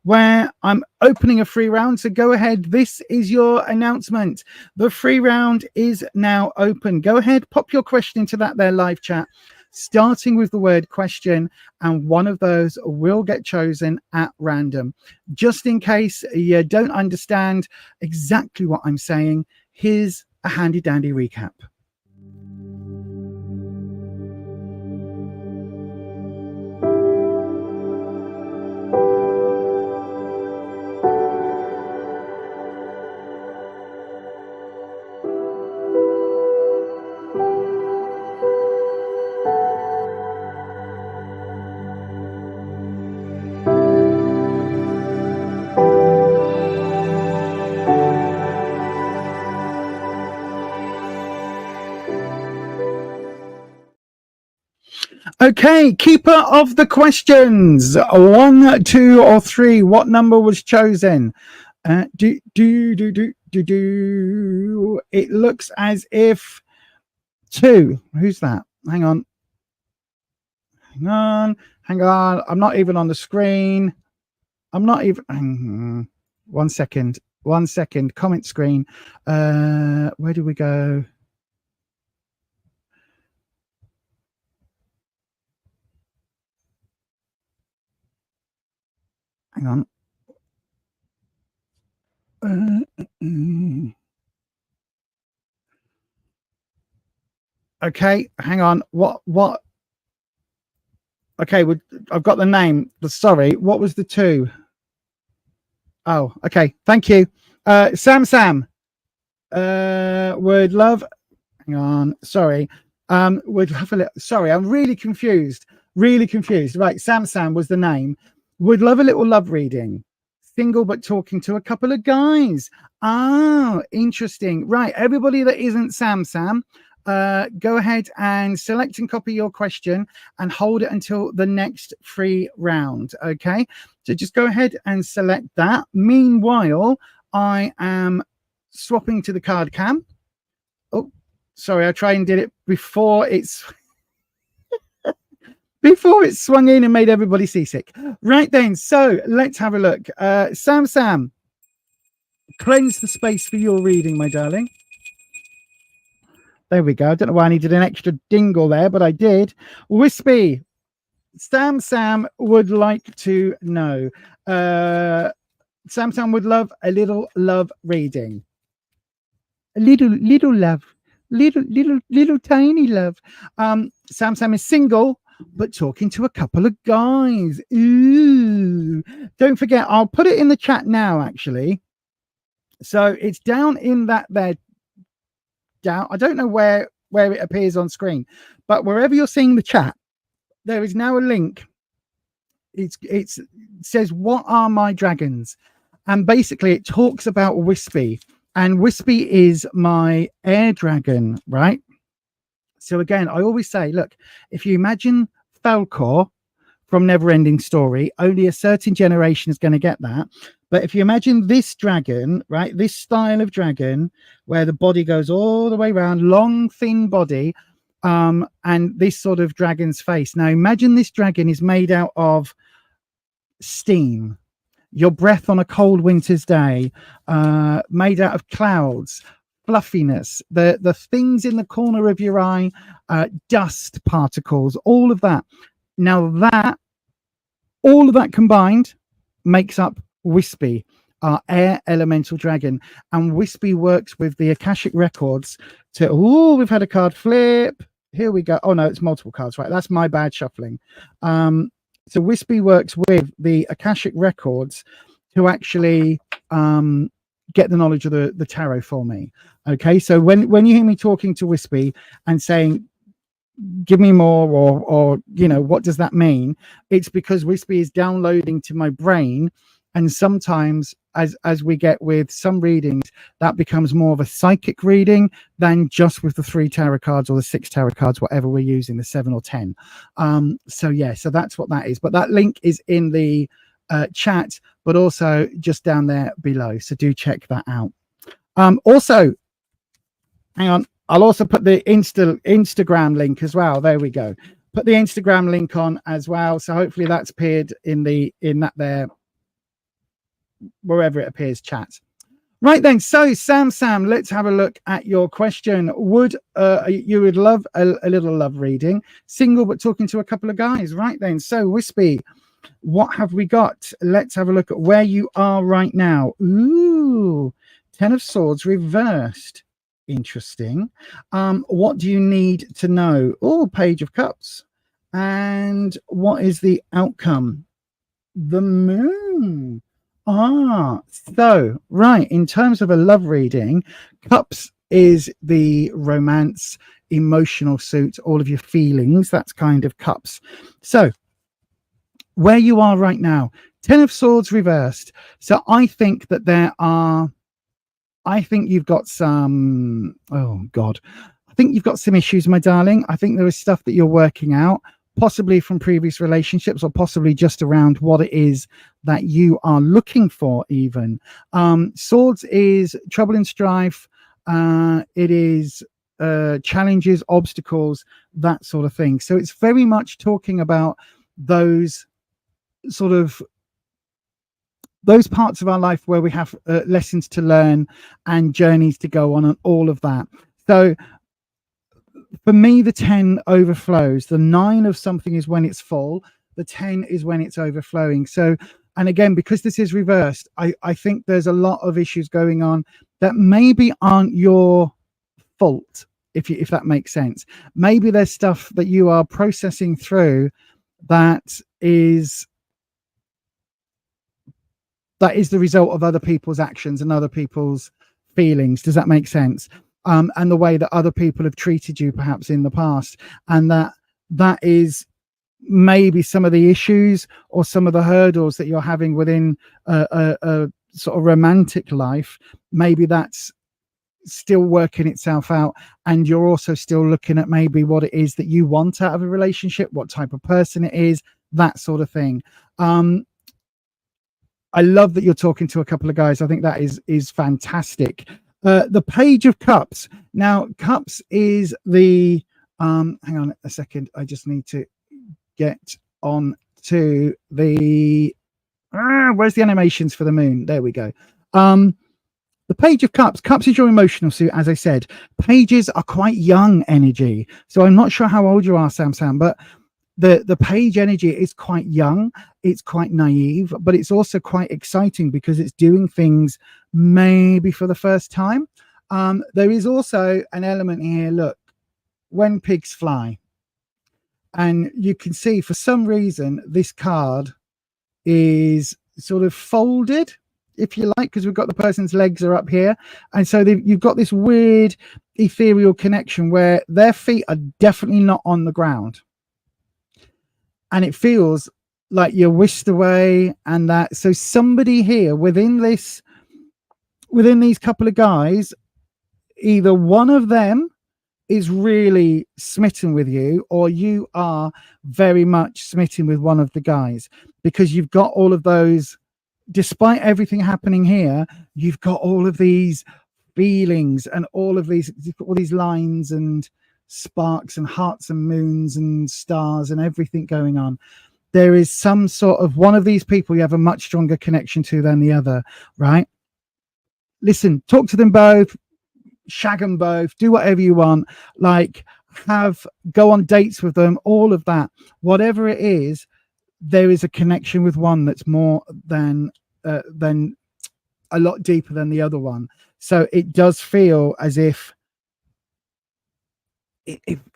where I'm opening a free round, so go ahead. This is your announcement. The free round is now open. Go ahead, pop your question into that there live chat, starting with the word question, and one of those will get chosen at random. Just in case you don't understand exactly what I'm saying, here's a handy dandy recap. Okay, keeper of the questions. 1, 2, or 3. What number was chosen? It looks as if 2. Who's that? Hang on. I'm not even on the screen. I'm not even. 1 second. 1 second. Comment screen. Where do we go? Hang on. Okay, hang on. What? Okay, I've got the name. Sorry, what was the 2? Oh, okay. Thank you. Sam. Would love. Hang on. Sorry. Would love a little. Sorry, I'm really confused. Right, Sam was the name. Would love a little love reading. Single but talking to a couple of guys. Ah, interesting. Right, everybody that isn't Sam, go ahead and select and copy your question and hold it until the next free round. Okay, so just go ahead and select that. Meanwhile, I am swapping to the card cam. Oh, sorry, I tried and did it before it's before it swung in and made everybody seasick. Right then, so let's have a look. Sam, cleanse the space for your reading, my darling. There we go. I don't know why I needed an extra dingle there, but I did. Wispy, Sam would like to know. Sam would love a little love reading. A little love. Little tiny love. Sam is single, but talking to a couple of guys. Ooh. Don't forget, I'll put it in the chat now, actually. So it's down in that there. Down. I don't know where it appears on screen, but wherever you're seeing the chat, there is now a link. It says, "What are my dragons?" And basically it talks about Wispy. And Wispy is my air dragon, right? So again, I always say, look, if you imagine Falcor from Neverending Story, only a certain generation is going to get that. But if you imagine this dragon, right, this style of dragon, where the body goes all the way around, long, thin body, and this sort of dragon's face. Now, imagine this dragon is made out of steam, your breath on a cold winter's day, made out of clouds, fluffiness, the things in the corner of your eye, dust particles, all of that. Now all of that combined makes up Wispy, our air elemental dragon. And Wispy works with the Akashic records to, we've had a card flip. Here we go. Oh no, it's multiple cards, right? That's my bad shuffling. So Wispy works with the Akashic records to actually get the knowledge of the tarot for me. Okay, so when you hear me talking to Wispy and saying, give me more, or you know, what does that mean? It's because Wispy is downloading to my brain. And sometimes, as we get with some readings, that becomes more of a psychic reading than just with the 3 tarot cards or the 6 tarot cards, whatever we're using, the 7 or 10. So yeah, so that's what that is. But that link is in the chat, but also just down there below. So do check that out. Also, hang on. I'll also put the Instagram link as well. There we go. Put the Instagram link on as well. So hopefully that's appeared in that there, wherever it appears, chat. Right then, so Sam, let's have a look at your question. Would you would love a little love reading, single but talking to a couple of guys? Right then, so Wispy, what have we got? Let's have a look at where you are right now. Ooh, 10 of Swords reversed. Interesting. What do you need to know? Oh, Page of Cups. And what is the outcome? The Moon. So right, in terms of a love reading, Cups is the romance, emotional suit, all of your feelings. That's kind of Cups. So where you are right now, 10 of Swords reversed. So I think that I think you've got some, oh God, I think you've got some issues, my darling. I think there is stuff that you're working out, possibly from previous relationships, or possibly just around what it is that you are looking for even. Swords is trouble and strife. It is challenges, obstacles, that sort of thing. So it's very much talking about those sort of those parts of our life where we have lessons to learn and journeys to go on and all of that. So for me, the 10 overflows. The 9 of something is when it's full. The 10 is when it's overflowing. So, and again, because this is reversed, I think there's a lot of issues going on that maybe aren't your fault, if that makes sense. Maybe there's stuff that you are processing through that is the result of other people's actions and other people's feelings. Does that make sense? And the way that other people have treated you perhaps in the past, and that is maybe some of the issues or some of the hurdles that you're having within a sort of romantic life. Maybe that's still working itself out, and you're also still looking at maybe what it is that you want out of a relationship, what type of person it is, that sort of thing. I love that you're talking to a couple of guys. I think that is fantastic. The Page of Cups. Now, Cups is the hang on a second. I just need to get on to the where's the animations for the moon? There we go. The Page of Cups. Cups is your emotional suit, as I said. Pages are quite young energy. So I'm not sure how old you are, Sam, but the page energy is quite young, it's quite naive, but it's also quite exciting because it's doing things maybe for the first time. There is also an element here, look, when pigs fly, and you can see for some reason this card is sort of folded, if you like, because we've got the person's legs are up here, and so you've got this weird ethereal connection where their feet are definitely not on the ground. And it feels like you're whisked away, and that so somebody here within these couple of guys, either one of them is really smitten with you, or you are very much smitten with one of the guys, because you've got all of those, despite everything happening here, you've got all of these feelings and all these lines and sparks and hearts and moons and stars and everything going on. There is some sort of one of these people you have a much stronger connection to than the other, right? Listen, talk to them both, shag them both, do whatever you want, like go on dates with them, all of that. Whatever it is, there is a connection with one that's more than a lot deeper than the other one. So it does feel as if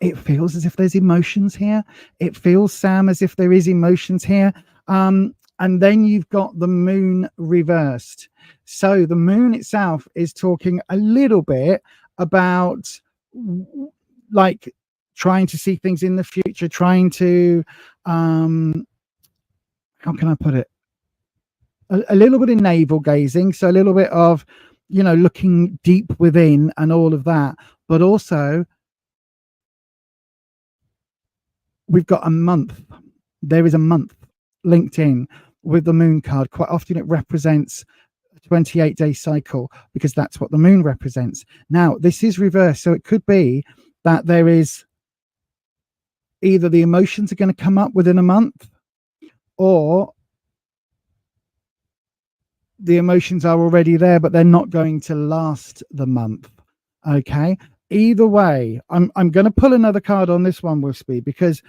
it feels as if there's emotions here. It feels, Sam, as if there is emotions here. And then you've got the moon reversed. So the moon itself is talking a little bit about like trying to see things in the future, trying to, how can I put it? A little bit of navel gazing. So a little bit of, looking deep within and all of that, but also we've got a month. There is a month linked in with the moon card. Quite often it represents a 28-day cycle because that's what the moon represents. Now, this is reversed. So it could be that there is either the emotions are going to come up within a month, or the emotions are already there, but they're not going to last the month. Okay. Either way, I'm going to pull another card on this one with speed, because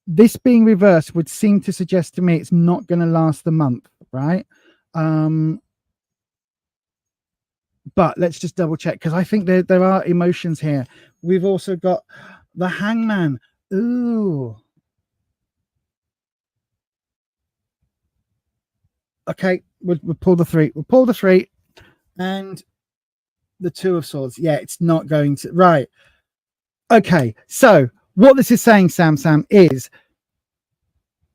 this being reversed would seem to suggest to me it's not going to last the month, right? But let's just double check, because I think there are emotions here. We've also got the Hangman. Ooh. Okay, we'll pull the three. We'll pull the three, and the Two of Swords. Yeah, it's not going to. Right. Okay, so what this is saying, Sam, is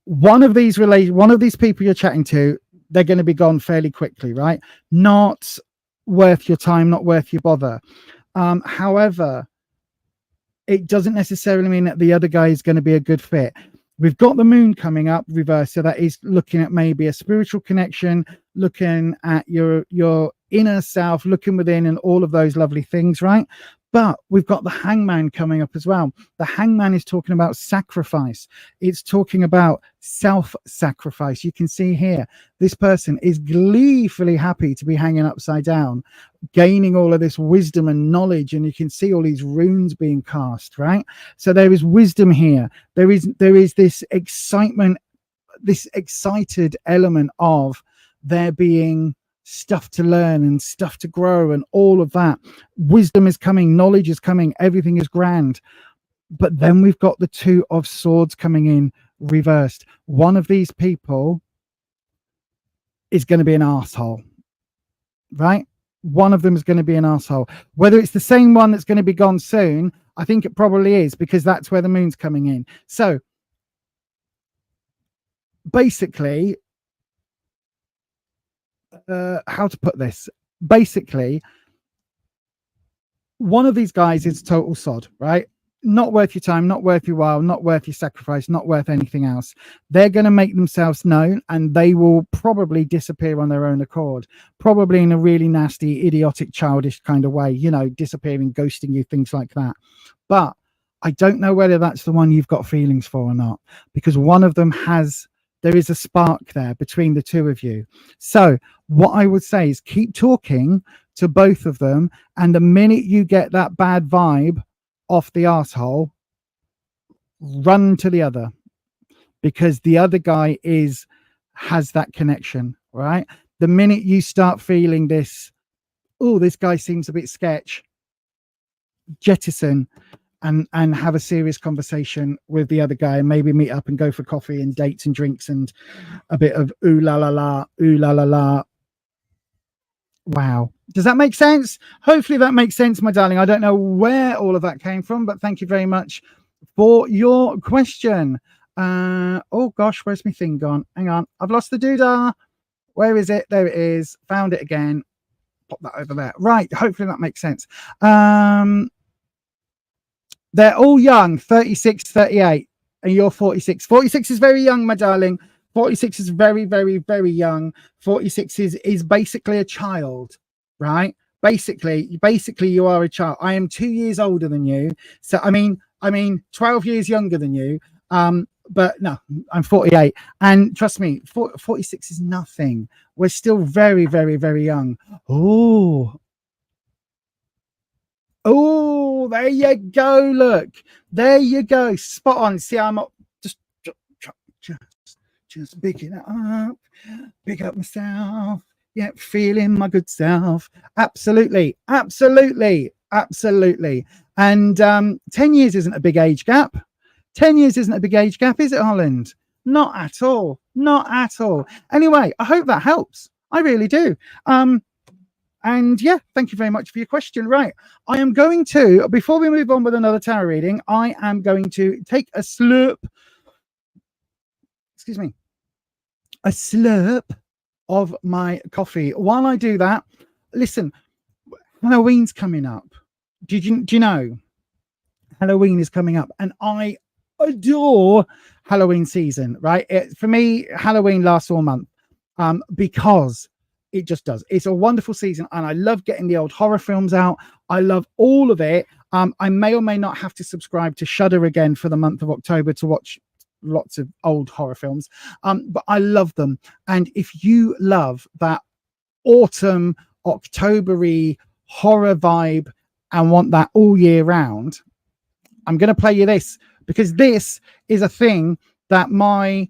one of these people you're chatting to, they're going to be gone fairly quickly, right? Not worth your time, not worth your bother. However, it doesn't necessarily mean that the other guy is going to be a good fit. We've got the moon coming up reverse, so that is looking at maybe a spiritual connection, looking at your inner self, looking within, and all of those lovely things, right? But we've got the hangman coming up as well. The hangman is talking about sacrifice. It's talking about self-sacrifice. You can see here, this person is gleefully happy to be hanging upside down, gaining all of this wisdom and knowledge. And you can see all these runes being cast, right? So there is wisdom here. There is this excitement, this excited element of there being stuff to learn and stuff to grow and all of that. Wisdom is coming, knowledge is coming, everything is grand. But then we've got the two of swords coming in reversed. One of these people is going to be an arsehole, right? One of them is going to be an arsehole. Whether it's the same one that's going to be gone soon, I think it probably is, because that's where the moon's coming in. So basically, how to put this? Basically, one of these guys is total sod, right? Not worth your time, not worth your while, not worth your sacrifice, not worth anything else. They're going to make themselves known, and they will probably disappear on their own accord, probably in a really nasty, idiotic, childish kind of way, you know, disappearing, ghosting you, things like that. But I don't know whether that's the one you've got feelings for or not, because one of them there is a spark there between the two of you. So what I would say is keep talking to both of them, and the minute you get that bad vibe off the arsehole, run to the other, because the other guy has that connection, right? The minute you start feeling this, oh, this guy seems a bit sketch, jettison and have a serious conversation with the other guy, and maybe meet up and go for coffee and dates and drinks and a bit of ooh la la la, ooh la la la. Wow. Does that make sense? Hopefully that makes sense, my darling. I don't know where all of that came from, but thank you very much for your question. Oh gosh, where's my thing gone? Hang on, I've lost the doodah. Where is it? There it is. Found it again. Pop that over there. Right, hopefully that makes sense. They're all young, 36, 38, and you're 46. 46 is very young, my darling. 46 is very, very, very young. 46 is basically a child, right? Basically you are a child. I am 2 years older than you. So, I mean, 12 years younger than you. But no, I'm 48. And trust me, 46 is nothing. We're still very, very, very young. Oh, there you go. Look, there you go. Spot on. See, I'm just picking it up, pick up myself. Yeah, feeling my good self. Absolutely. And 10 years isn't a big age gap. 10 years isn't a big age gap, is it, Holland? Not at all. Not at all. Anyway, I hope that helps. I really do. And yeah, thank you very much for your question. Right. I am going to, before we move on with another tarot reading, I am going to take a slurp. Excuse me. A slurp of my coffee. While I do that, listen, Halloween's coming up. Do you know? Halloween is coming up, and I adore Halloween season, right? For me, Halloween lasts all month because it just does. It's a wonderful season, and I love getting the old horror films out. I love all of it. I may or may not have to subscribe to Shudder again for the month of October to watch lots of old horror films, but I love them. And if you love that autumn, October-y horror vibe and want that all year round, I'm going to play you this, because this is a thing that my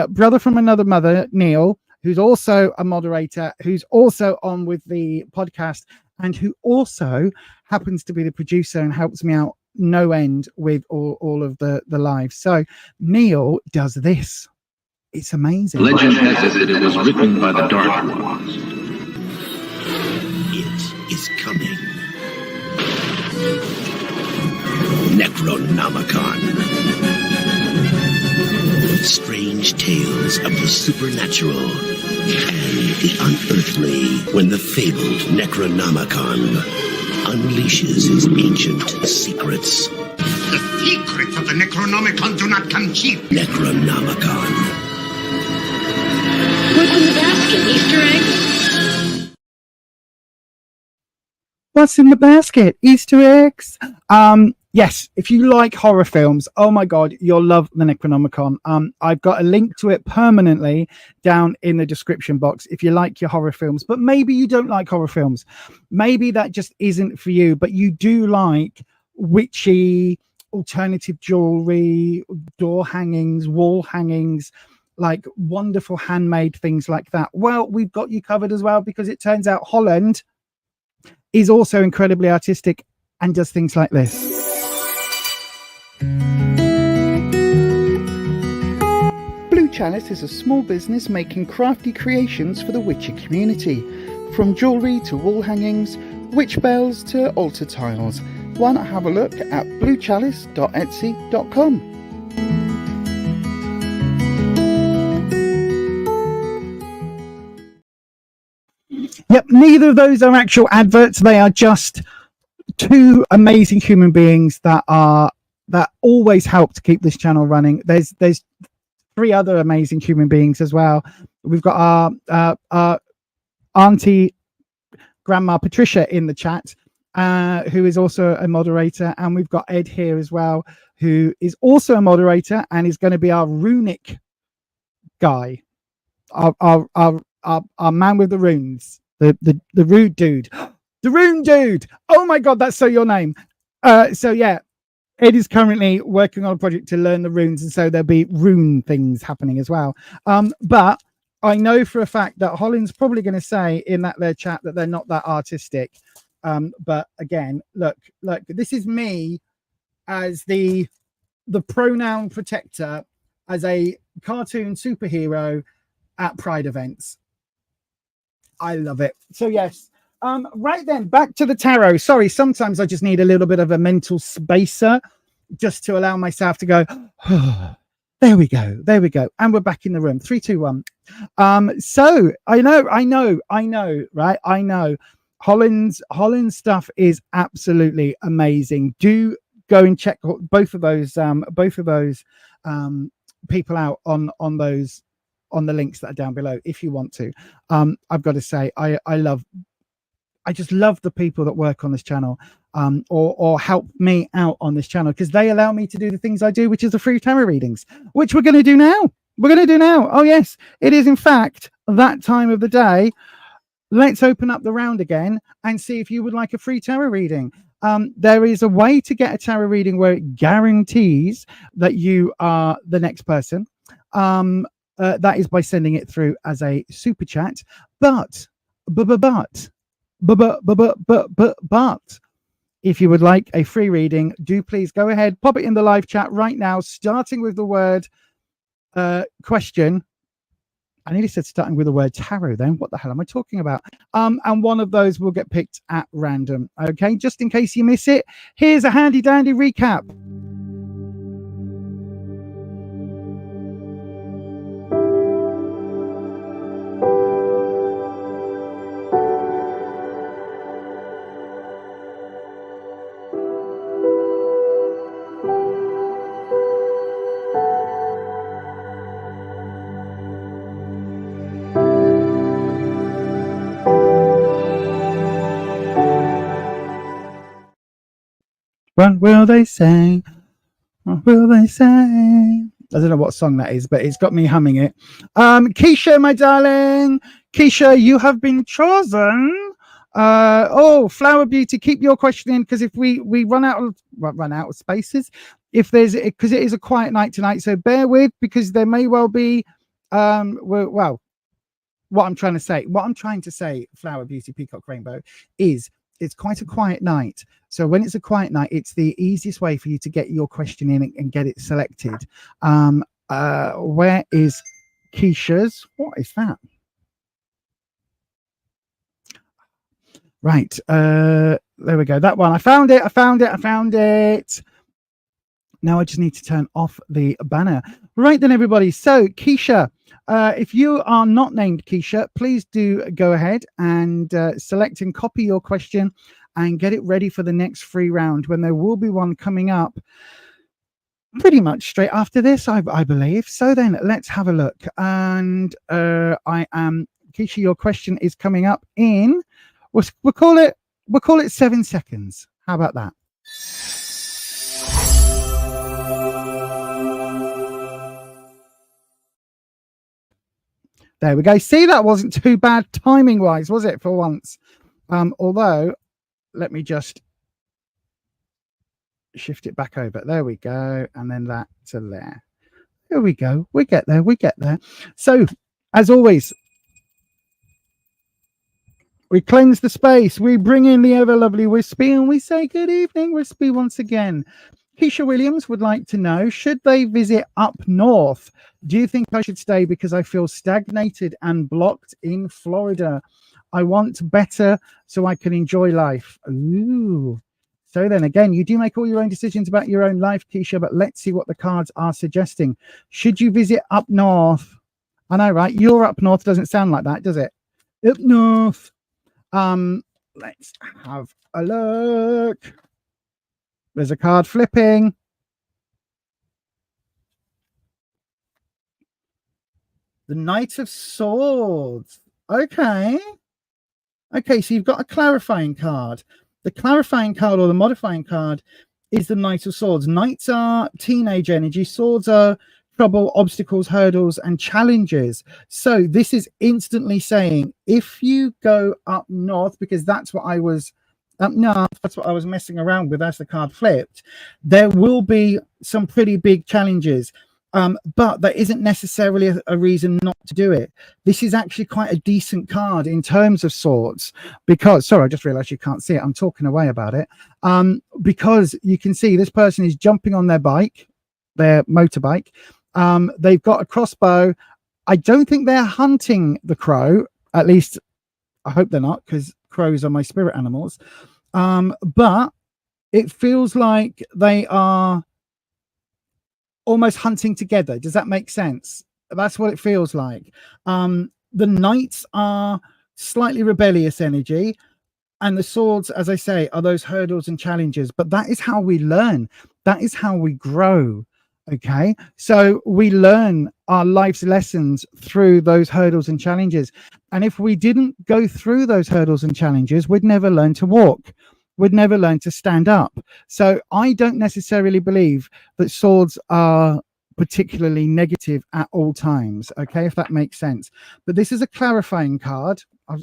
brother from another mother, Neil, who's also a moderator, who's also on with the podcast, and who also happens to be the producer and helps me out no end with all of the lives. So Neil does this. It's amazing. Legend has it that it was written by the Dark Ones. It is coming. Necronomicon. Strange tales of the supernatural and the unearthly, when the fabled Necronomicon unleashes its ancient secrets. The secrets of the Necronomicon do not come cheap. Necronomicon. What's in the basket? Easter eggs? What's in the basket? Easter eggs. Yes, if you like horror films, oh my god, you'll love the Necronomicon. I've got a link to it permanently down in the description box if you like your horror films, but maybe you don't like horror films. Maybe that just isn't for you, but you do like witchy alternative jewelry, door hangings, wall hangings, like wonderful handmade things like that. Well, we've got you covered as well, because it turns out Holland is also incredibly artistic and does things like this. Blue Chalice is a small business making crafty creations for the witchy community. From jewellery to wall hangings, witch bells to altar tiles. Why not have a look at bluechalice.etsy.com. Yep, neither of those are actual adverts. They are just two amazing human beings that always help to keep this channel running. There's three other amazing human beings as well. We've got our auntie Grandma Patricia in the chat, who is also a moderator, and we've got Ed here as well, who is also a moderator and is going to be our runic guy, our man with the runes, the rude dude, the rune dude. Oh my god, that's so your name. So yeah, Ed is currently working on a project to learn the runes, and so there'll be rune things happening as well. But I know for a fact that Holland's probably going to say in their chat that they're not that artistic. But again, look, this is me as the pronoun protector, as a cartoon superhero at Pride events. I love it. So yes. Right then, back to the tarot. Sorry, sometimes I just need a little bit of a mental spacer just to allow myself to go, oh, there we go. And we're back in the room. 3, 2, 1. So I know, right? I know. Holland's stuff is absolutely amazing. Do go and check both of those people out on the links that are down below if you want to. I've got to say, I just love the people that work on this channel, or help me out on this channel, because they allow me to do the things I do, which is the free tarot readings, which we're going to do now. Oh yes, it is in fact that time of the day. Let's open up the round again and see if you would like a free tarot reading. There is a way to get a tarot reading where it guarantees that you are the next person. That is by sending it through as a super chat. But if you would like a free reading, do please go ahead, pop it in the live chat right now, starting with the word question. I nearly said starting with the word tarot then. What the hell am I talking about? And one of those will get picked at random. Okay, just in case you miss it, here's a handy dandy recap. What will they say? What will they say? I don't know what song that is, but it's got me humming it. Keisha, my darling. Keisha, you have been chosen. Flower Beauty, keep your question in, because if we run out of spaces, if there's, because it is a quiet night tonight, so bear with, because there may well be what I'm trying to say, Flower Beauty, Peacock Rainbow, is it's quite a quiet night. So when it's a quiet night, it's the easiest way for you to get your question in and get it selected. Where is Keisha's? What is that? Right. There we go. That one. I found it. Now I just need to turn off the banner. Right then, everybody. So Keisha, if you are not named Keisha, please do go ahead and select and copy your question and get it ready for the next free round, when there will be one coming up pretty much straight after this, I believe. So then let's have a look. And I am Keisha, your question is coming up in we'll call it 7 seconds. How about that? There we go. See, that wasn't too bad timing wise, was it, for once? Although, let me just shift it back over. There we go. And then that to there. There we go. We get there. We get there. So, as always, we cleanse the space. We bring in the ever lovely Wispy and we say good evening, Wispy, once again. Keisha Williams would like to know, should they visit up north? Do you think I should stay because I feel stagnated and blocked in Florida? I want better so I can enjoy life. Ooh. So then again, you do make all your own decisions about your own life, Keisha, but let's see what the cards are suggesting. Should you visit up north? I know, right? You're up north doesn't sound like that, does it? Up north. Let's have a look. There's a card flipping. The Knight of Swords. Okay. Okay, so you've got a clarifying card. The clarifying card or the modifying card is the Knight of Swords. Knights are teenage energy. Swords are trouble, obstacles, hurdles, and challenges. So this is instantly saying, if you go up north, because that's what I was that's what I was messing around with as the card flipped, there will be some pretty big challenges. But that isn't necessarily a reason not to do it. This is actually quite a decent card in terms of swords, because, sorry, I just realized you can't see it. I'm talking away about it. Because you can see this person is jumping on their bike, their motorbike. They've got a crossbow. I don't think they're hunting the crow. At least I hope they're not, because crows are my spirit animals. But it feels like they are almost hunting together. Does that make sense? That's what it feels like. The knights are slightly rebellious energy, and the swords, as I say, are those hurdles and challenges. But that is how we learn. That is how we grow. Okay, so we learn our life's lessons through those hurdles and challenges. And if we didn't go through those hurdles and challenges, we'd never learn to walk. We'd never learn to stand up. So I don't necessarily believe that swords are particularly negative at all times. Okay, if that makes sense. But this is a clarifying card. I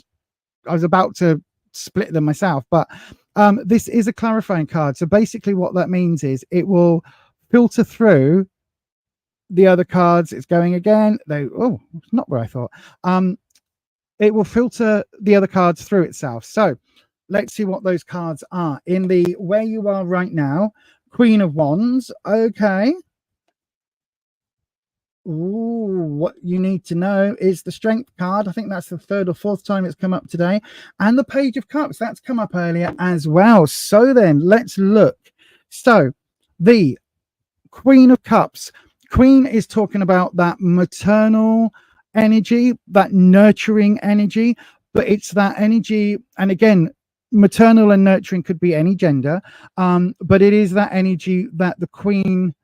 was about to split them myself, but this is a clarifying card. So basically what that means is it will filter through the other cards. It's going again. Oh, it's not where I thought. It will filter the other cards through itself. So let's see what those cards are. In the where you are right now, Queen of Wands. Okay. Ooh, what you need to know is the Strength card. I think that's the third or fourth time it's come up today. And the Page of Cups. That's come up earlier as well. So then let's look. So the Queen of Cups. Queen is talking about that maternal energy, that nurturing energy, but it's that energy. And again, maternal and nurturing could be any gender, but it is that energy that the queen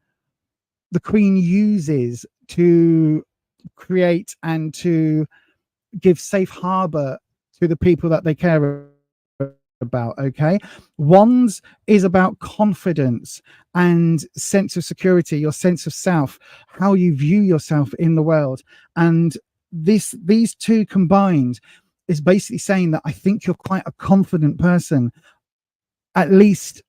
uses to create and to give safe harbor to the people that they care about. Okay, Wands is about confidence and sense of security, your sense of self, how you view yourself in the world. And these two combined is basically saying that I think you're quite a confident person, at least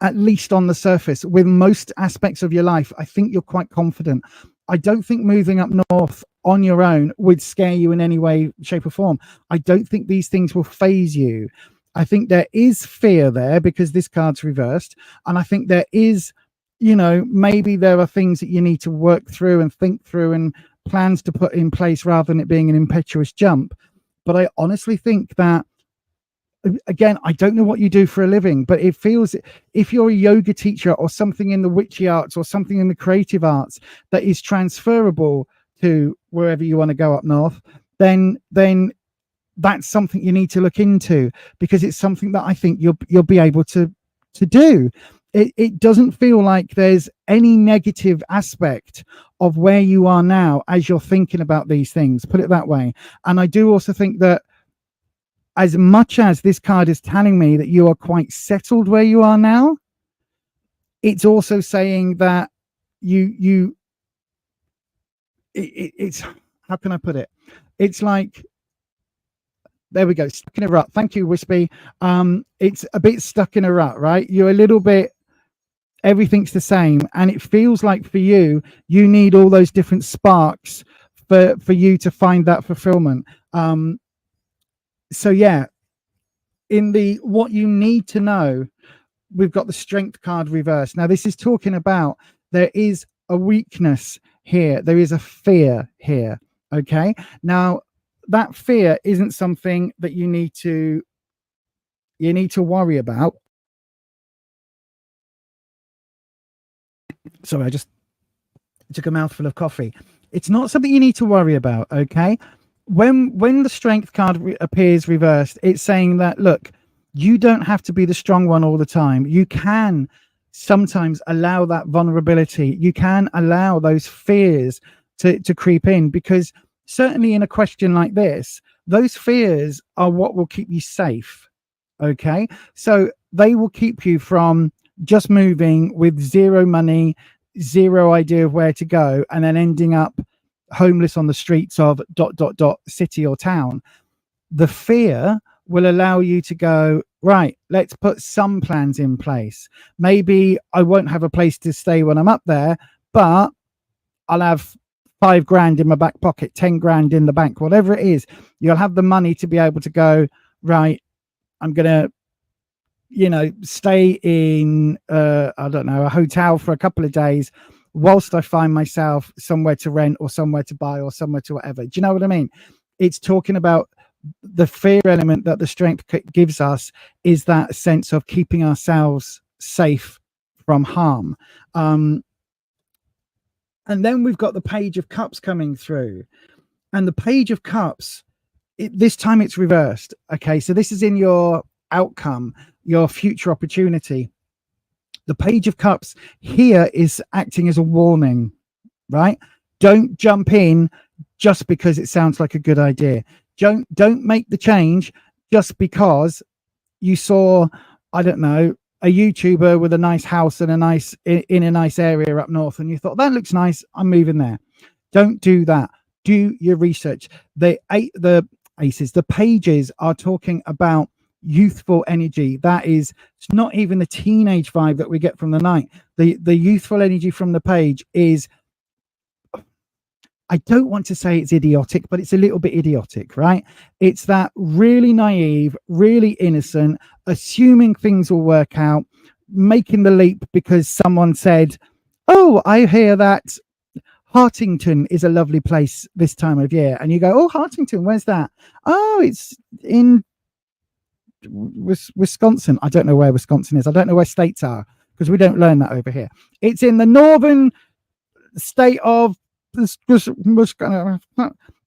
on the surface. With most aspects of your life, I think you're quite confident. I don't think moving up north on your own would scare you in any way, shape or form. I don't think these things will phase you. I think there is fear there because this card's reversed. And I think there is, maybe there are things that you need to work through and think through and plans to put in place rather than it being an impetuous jump. But I honestly think that, again, I don't know what you do for a living, but it feels, if you're a yoga teacher or something in the witchy arts or something in the creative arts that is transferable to wherever you want to go up north, then that's something you need to look into, because it's something that I think you'll be able to do. It doesn't feel like there's any negative aspect of where you are now as you're thinking about these things, put it that way. And I do also think that as much as this card is telling me that you are quite settled where you are now, it's also saying that it's how can I put it? It's like, there we go, stuck in a rut. Thank you, Wispy. It's a bit stuck in a rut, right? You're a little bit, everything's the same, and it feels like for you need all those different sparks for you to find that fulfillment. So yeah, in the what you need to know, we've got the strength card reversed. Now this is talking about there is a weakness here, there is a fear here. Okay, now that fear isn't something that you need to worry about. Sorry, I just took a mouthful of coffee. It's not something you need to worry about. Okay, when the strength card appears reversed, it's saying that, look, you don't have to be the strong one all the time. You can sometimes allow that vulnerability. You can allow those fears to creep in, because certainly in a question like this, those fears are what will keep you safe. Okay, so they will keep you from just moving with zero money, zero idea of where to go, and then ending up homeless on the streets of ... city or town. The fear will allow you to go, right, let's put some plans in place. Maybe I won't have a place to stay when I'm up there, but I'll have $5,000 in my back pocket, 10 grand in the bank, whatever it is. You'll have the money to be able to go, right, I'm gonna stay in I don't know, a hotel for a couple of days whilst I find myself somewhere to rent or somewhere to buy or somewhere to whatever. Do you know what I mean? It's talking about the fear element that the strength gives us, is that sense of keeping ourselves safe from harm. And then we've got the Page of Cups coming through, and the Page of Cups, this time it's reversed. Okay, so this is in your outcome, your future opportunity. The Page of Cups here is acting as a warning, right? Don't jump in just because it sounds like a good idea. Don't make the change just because you saw, I don't know, a YouTuber with a nice house and in a nice area up north, and you thought, that looks nice, I'm moving there. Don't do that. Do your research. The aces, the pages are talking about youthful energy. It's not even the teenage vibe that we get from the night. The youthful energy from the page is, I don't want to say it's idiotic, but it's a little bit idiotic, right? It's that really naive, really innocent, assuming things will work out, making the leap because someone said, oh, I hear that Hartington is a lovely place this time of year. And you go, oh, Hartington, where's that? Oh, it's in Wisconsin. I don't know where Wisconsin is. I don't know where states are, because we don't learn that over here. It's in the northern state of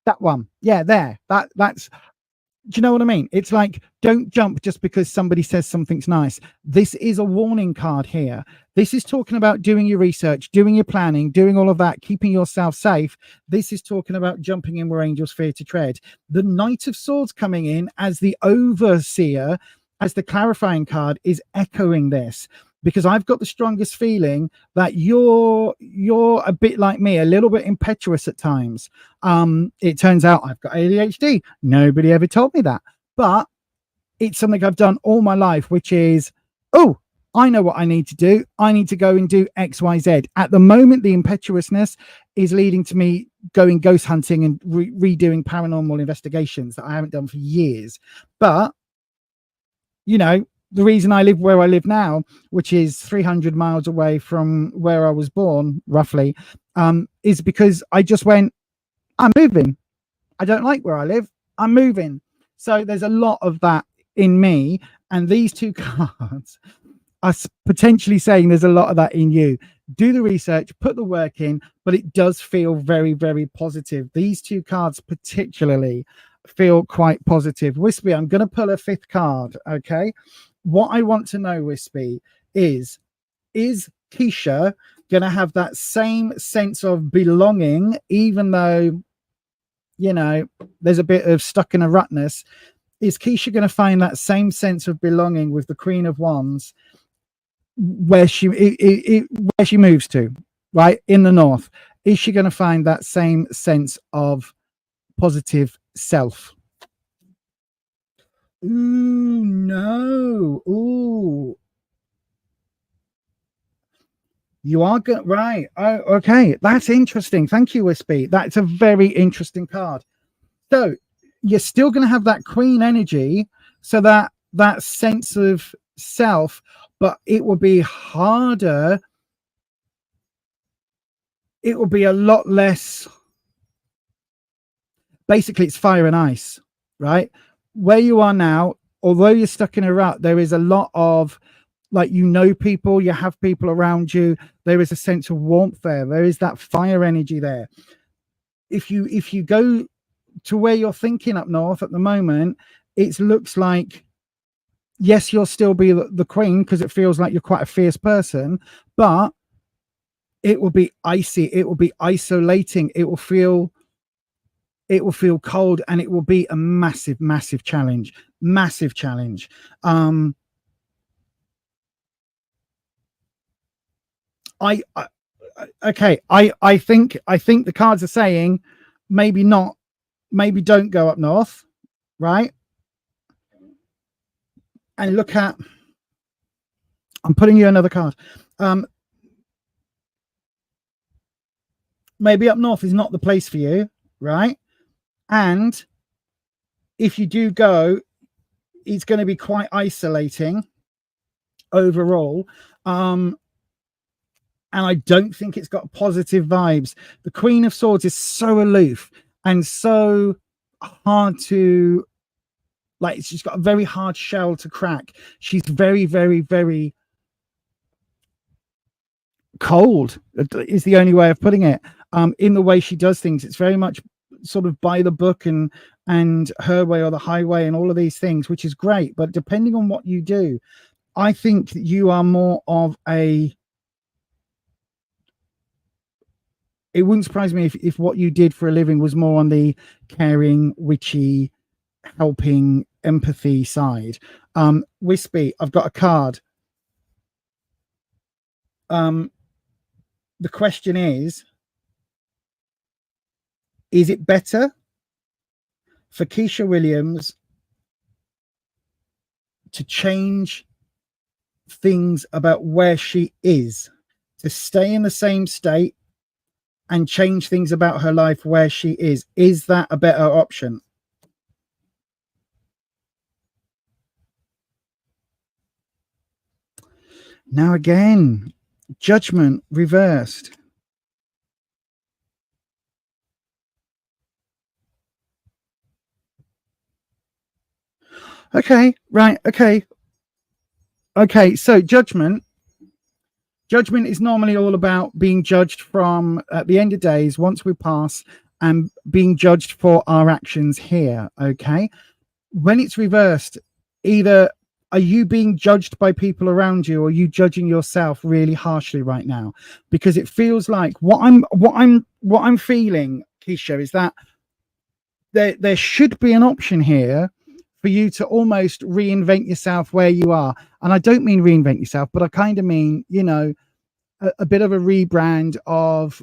that one. Yeah, there. That's, do you know what I mean? It's like, don't jump just because somebody says something's nice. This is a warning card here. This is talking about doing your research, doing your planning, doing all of that, keeping yourself safe. This is talking about jumping in where angels fear to tread. The Knight of Swords coming in as the overseer, as the clarifying card, is echoing this, because I've got the strongest feeling that you're a bit like me, a little bit impetuous at times. It turns out I've got ADHD. Nobody ever told me that, but it's something I've done all my life, which is, oh, I know what I need to do. I need to go and do X, Y, Z. At the moment, the impetuousness is leading to me going ghost hunting and redoing paranormal investigations that I haven't done for years. But, the reason I live where I live now, which is 300 miles away from where I was born, roughly, is because I just went, I'm moving. I don't like where I live. I'm moving. So there's a lot of that in me. And these two cards are potentially saying there's a lot of that in you. Do the research, put the work in, but it does feel very, very positive. These two cards particularly feel quite positive. Wispy, I'm going to pull a fifth card. Okay. What I want to know, Wispy, is Keisha going to have that same sense of belonging, even though, you know, there's a bit of stuck in a rutness? Is Keisha going to find that same sense of belonging with the Queen of Wands where she moves to, right, in the north? Is she going to find that same sense of positive self? Ooh, no. Ooh. You are good, right? Oh, okay, that's interesting. Thank you, Wispy. That's a very interesting card. So you're still going to have that Queen energy, so that sense of self, but it will be harder. It will be a lot less. Basically, it's fire and ice, right? Where you are now, although you're stuck in a rut, there is a lot of, like, you know, people, you have people around you. There is a sense of warmth there. There is that fire energy there. If you go to where you're thinking up north at the moment, it looks like, yes, you'll still be the queen because it feels like you're quite a fierce person, but it will be icy. It will be isolating. It will feel cold, and it will be a massive challenge. Massive challenge. I think the cards are saying maybe not, maybe don't go up north, right? And look at, I'm putting you another card. Maybe up north is not the place for you, right? And if you do go, it's going to be quite isolating overall. And I don't think it's got positive vibes. The Queen of Swords is so aloof and so hard to, like, she's got a very hard shell to crack. She's very cold, is the only way of putting it. In the way she does things, it's very much sort of by the book and her way or the highway and all of these things, which is great. But depending on what you do, I think you are more of a, it wouldn't surprise me if what you did for a living was more on the caring, witchy, helping, empathy side. Wispy, I've got a card. The question is it better for Keisha Williams to change things about where she is, to stay in the same state and change things about her life where she is? Is that a better option? Now again, Judgment reversed. Okay, right, okay. So judgment is normally all about being judged from, at the end of days, once we pass, and being judged for our actions here. Okay, when it's reversed, either are you being judged by people around you, or are you judging yourself really harshly right now? Because it feels like what I'm feeling, Keisha, is that there should be an option here for you to almost reinvent yourself where you are. And I don't mean reinvent yourself, but I kind of mean, you know, a bit of a rebrand of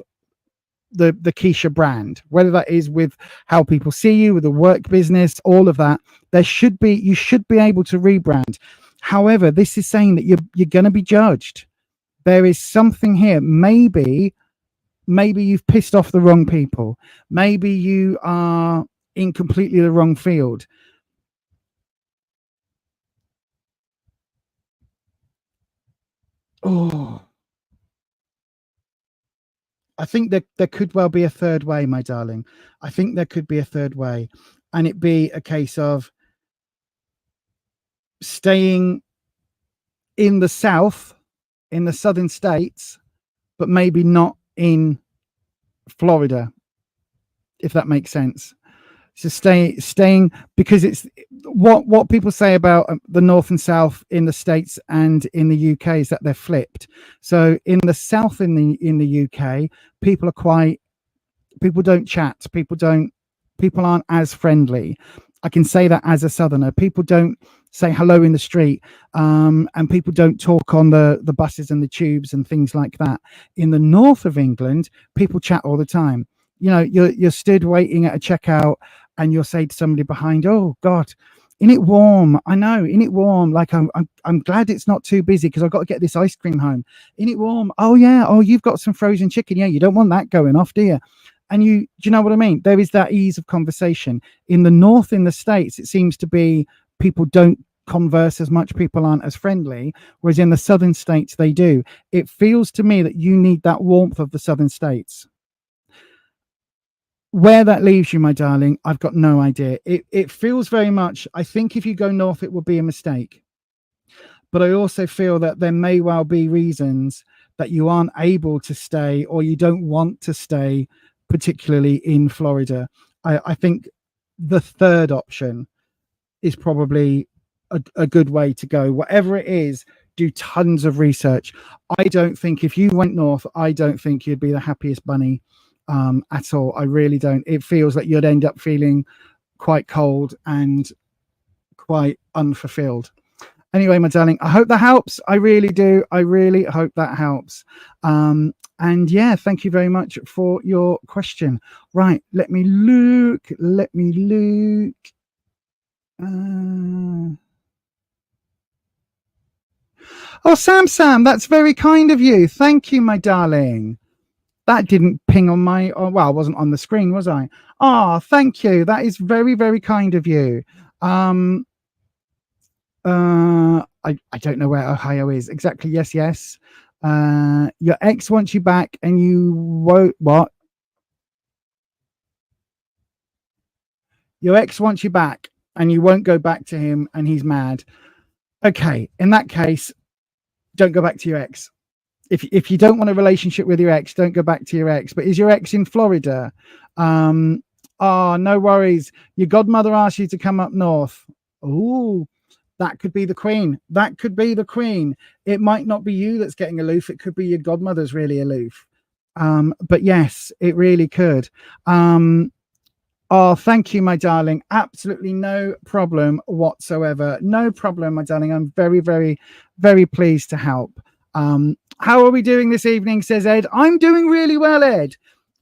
the Keisha brand, whether that is with how people see you, with the work business, all of that. You should be able to rebrand. However, this is saying that you're going to be judged. There is something here. Maybe you've pissed off the wrong people. Maybe you are in completely the wrong field. Oh, I think that there could well be a third way, my darling. I think there could be a third way, and it be a case of staying in the South, in the southern states, but maybe not in Florida, if that makes sense. So staying, because it's what people say about the North and South in the States and in the UK is that they're flipped. So in the South in the UK, people don't chat. People aren't as friendly. I can say that as a Southerner. People don't say hello in the street, and people don't talk on the buses and the tubes and things like that. In the north of England, people chat all the time. You know, you're stood waiting at a checkout, and you'll say to somebody behind, "Oh God, isn't it warm? I know, isn't it warm? Like I'm glad it's not too busy because I've got to get this ice cream home. Isn't it warm? Oh yeah. Oh, you've got some frozen chicken. Yeah, you don't want that going off, do you?" And do you know what I mean? There is that ease of conversation. In the north, in the States, it seems to be people don't converse as much, people aren't as friendly, whereas in the southern states they do. It feels to me that you need that warmth of the southern states. Where that leaves you, my darling, I've got no idea. It feels very much, I think if you go north, it would be a mistake. But I also feel that there may well be reasons that you aren't able to stay, or you don't want to stay, particularly in Florida. I think the third option is probably a good way to go. Whatever it is, do tons of research. I don't think if you went north, I don't think you'd be the happiest bunny at all. I really don't. It feels like you'd end up feeling quite cold and quite unfulfilled. Anyway, my darling, I hope that helps. I really do. I really hope that helps. And yeah, thank you very much for your question. Right, let me look. Oh, Sam, that's very kind of you. Thank you, my darling. That didn't ping on my, well, I wasn't on the screen, was I? Oh, thank you. That is very, very kind of you. I don't know where Ohio is exactly. Yes. Your ex wants you back and you won't. What? Your ex wants you back and you won't go back to him and he's mad. Okay, in that case, don't go back to your ex. If you don't want a relationship with your ex, don't go back to your ex. But is your ex in Florida? Oh, no worries. Your godmother asked you to come up north. Oh, that could be the queen. That could be the queen. It might not be you that's getting aloof. It could be your godmother's really aloof. But yes, it really could. Oh, thank you, my darling. Absolutely no problem whatsoever. No problem, my darling. I'm very, very, very pleased to help. How are we doing this evening, says Ed. I'm doing really well, Ed.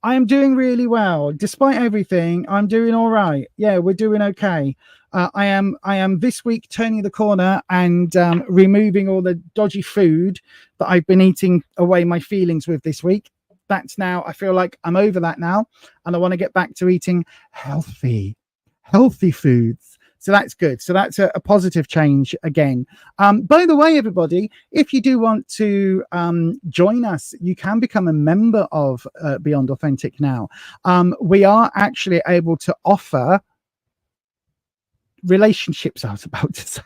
I am doing really well. Despite everything, I'm doing all right. Yeah, we're doing okay. I am this week turning the corner and removing all the dodgy food that I've been eating away my feelings with this week. That's now, I feel like I'm over that now, and I want to get back to eating healthy foods. So that's good. So that's a positive change again. By the way, everybody, if you do want to join us, you can become a member of Beyond Authentic now. We are actually able to offer relationships, I was about to say.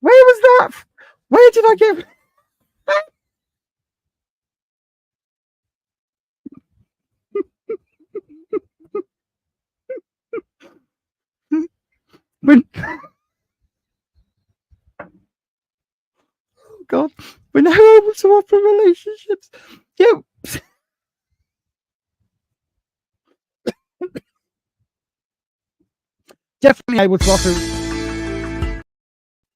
Where was that? Where did I get... Oh God, we're now able to offer relationships. Yeah. Definitely able to offer.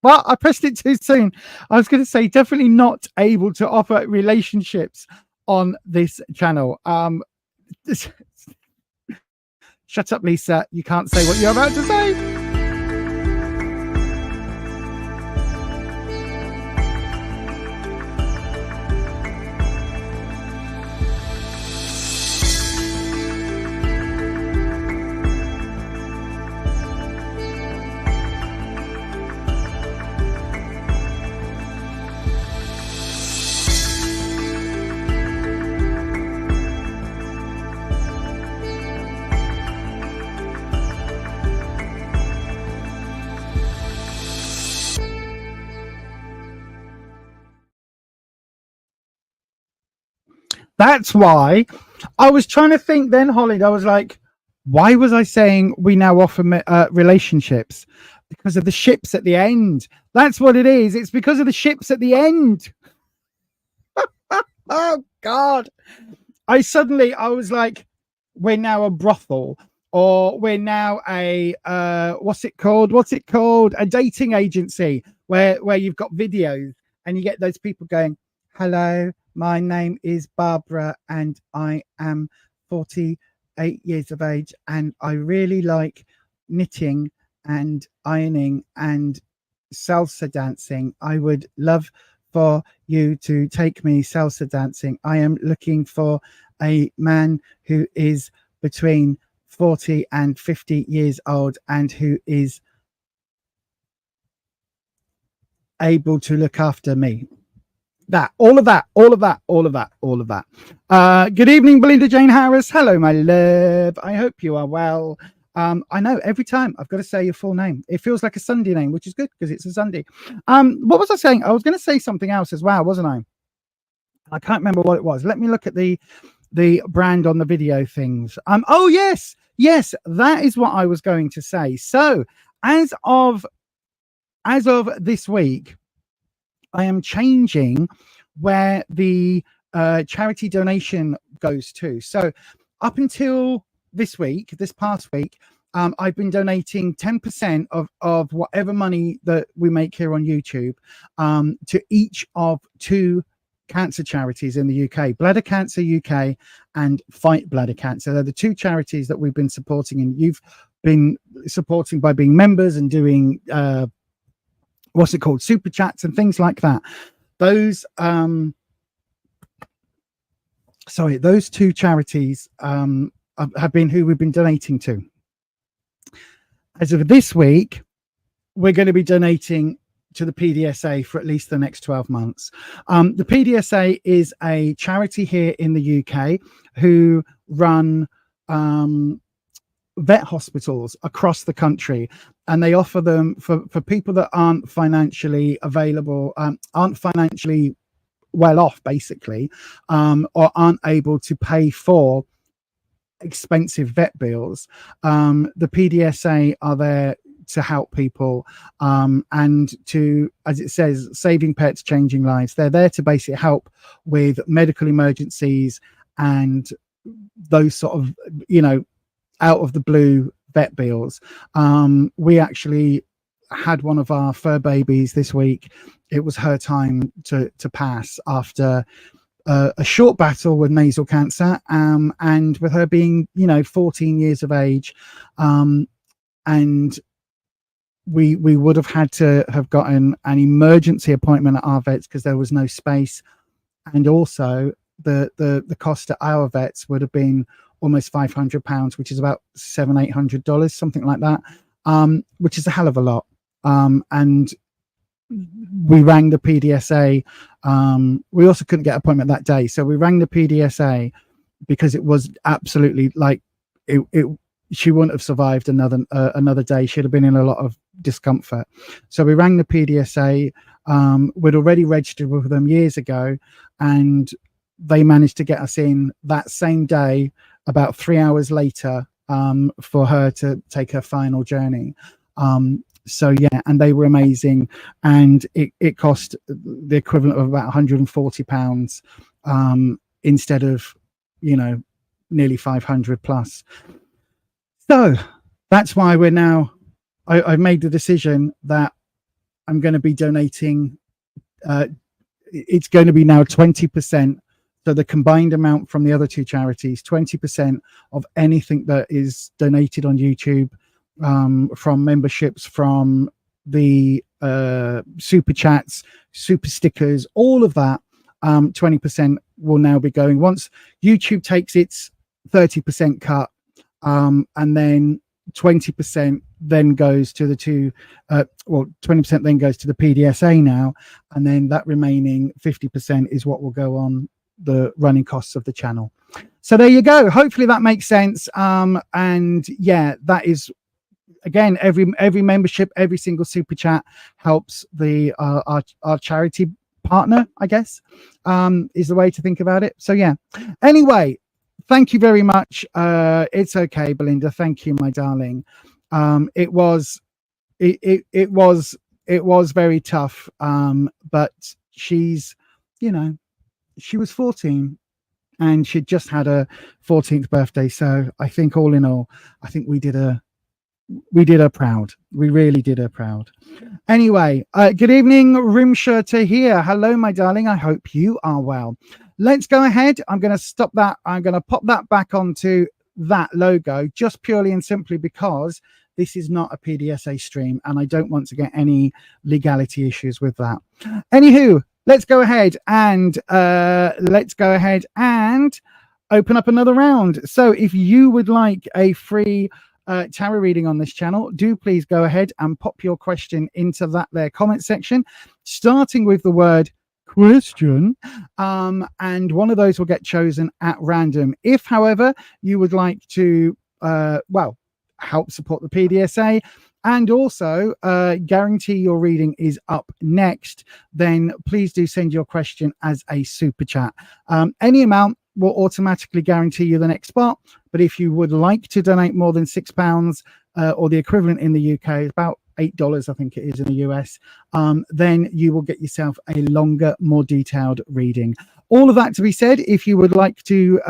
Well, I pressed it too soon. I was going to say definitely not able to offer relationships on this channel. Shut up, Lisa. You can't say what you're about to say. That's why I was trying to think then, Holly. I was like, why was I saying we now offer relationships? Because of the ships at the end. That's what it is. It's because of the ships at the end. Oh, God. I was like, we're now a brothel, or we're now a, what's it called? A dating agency where you've got videos and you get those people going, hello, my name is Barbara and I am 48 years of age and I really like knitting and ironing and salsa dancing. I would love for you to take me salsa dancing. I am looking for a man who is between 40 and 50 years old and who is able to look after me. All of that. Good evening, Belinda Jane Harris. Hello, my love. I hope you are well. I know every time I've got to say your full name. It feels like a Sunday name, which is good because it's a Sunday. What was I saying? I was going to say something else as well, wasn't I? I can't remember what it was. Let me look at the brand on the video things. Oh yes, that is what I was going to say. So as of this week, I am changing where the charity donation goes to. So up until this past week, I've been donating 10% of whatever money that we make here on YouTube to each of two cancer charities in the UK, Bladder Cancer UK and Fight Bladder Cancer. They're the two charities that we've been supporting, and you've been supporting by being members and doing Superchats and things like that. Those two charities have been who we've been donating to. As of this week, we're going to be donating to the PDSA for at least the next 12 months. The PDSA is a charity here in the UK who run vet hospitals across the country, and they offer them for people that aren't financially available, aren't financially well off, basically, or aren't able to pay for expensive vet bills. The PDSA are there to help people, and to, as it says, saving pets, changing lives. They're there to basically help with medical emergencies and those sort of, out of the blue vet bills. We actually had one of our fur babies this week. It was her time to pass after a short battle with nasal cancer, and with her being 14 years of age, and we would have had to have gotten an emergency appointment at our vets because there was no space, and also the cost at our vets would have been almost £500, which is about $700-800, something like that, which is a hell of a lot. And we rang the PDSA. We also couldn't get an appointment that day, so we rang the PDSA because it was absolutely like she wouldn't have survived another day. She'd have been in a lot of discomfort. So we rang the PDSA. We'd already registered with them years ago, and they managed to get us in that same day, about 3 hours later, for her to take her final journey. So yeah, and they were amazing, and it cost the equivalent of about £140 instead of nearly 500 plus. So that's why we're now, I've made the decision that I'm going to be donating, it's going to be now 20%. So the combined amount from the other two charities, 20% of anything that is donated on YouTube, from memberships, from the super chats, super stickers, all of that, 20% will now be going, once YouTube takes its 30% cut, and then 20% then goes to the two, 20% then goes to the PDSA now, and then that remaining 50% is what will go on the running costs of the channel. So there you go. Hopefully that makes sense. And yeah, that is, again, every membership, every single super chat helps the our charity partner, I guess, is the way to think about it. So yeah, anyway, Thank you very much. It's okay, Belinda. Thank you, my darling. It was very tough. But she's, you know, she was 14 and she'd just had her 14th birthday. So I think all in all, I think we did her proud. We really did her proud. Anyway, good evening, Rimshirter here. Hello, my darling. I hope you are well. Let's go ahead. I'm going to stop that. I'm going to pop that back onto that logo just purely and simply because this is not a PDSA stream and I don't want to get any legality issues with that. Anywho, let's go ahead and open up another round. So if you would like a free tarot reading on this channel, do please go ahead and pop your question into that there comment section, starting with the word question, and one of those will get chosen at random. If, however, you would like to help support the PDSA and also guarantee your reading is up next, then please do send your question as a super chat. Any amount will automatically guarantee you the next spot, but if you would like to donate more than £6 or the equivalent in the UK, about $8 I think it is in the US, then you will get yourself a longer, more detailed reading. All of that to be said, if you would like to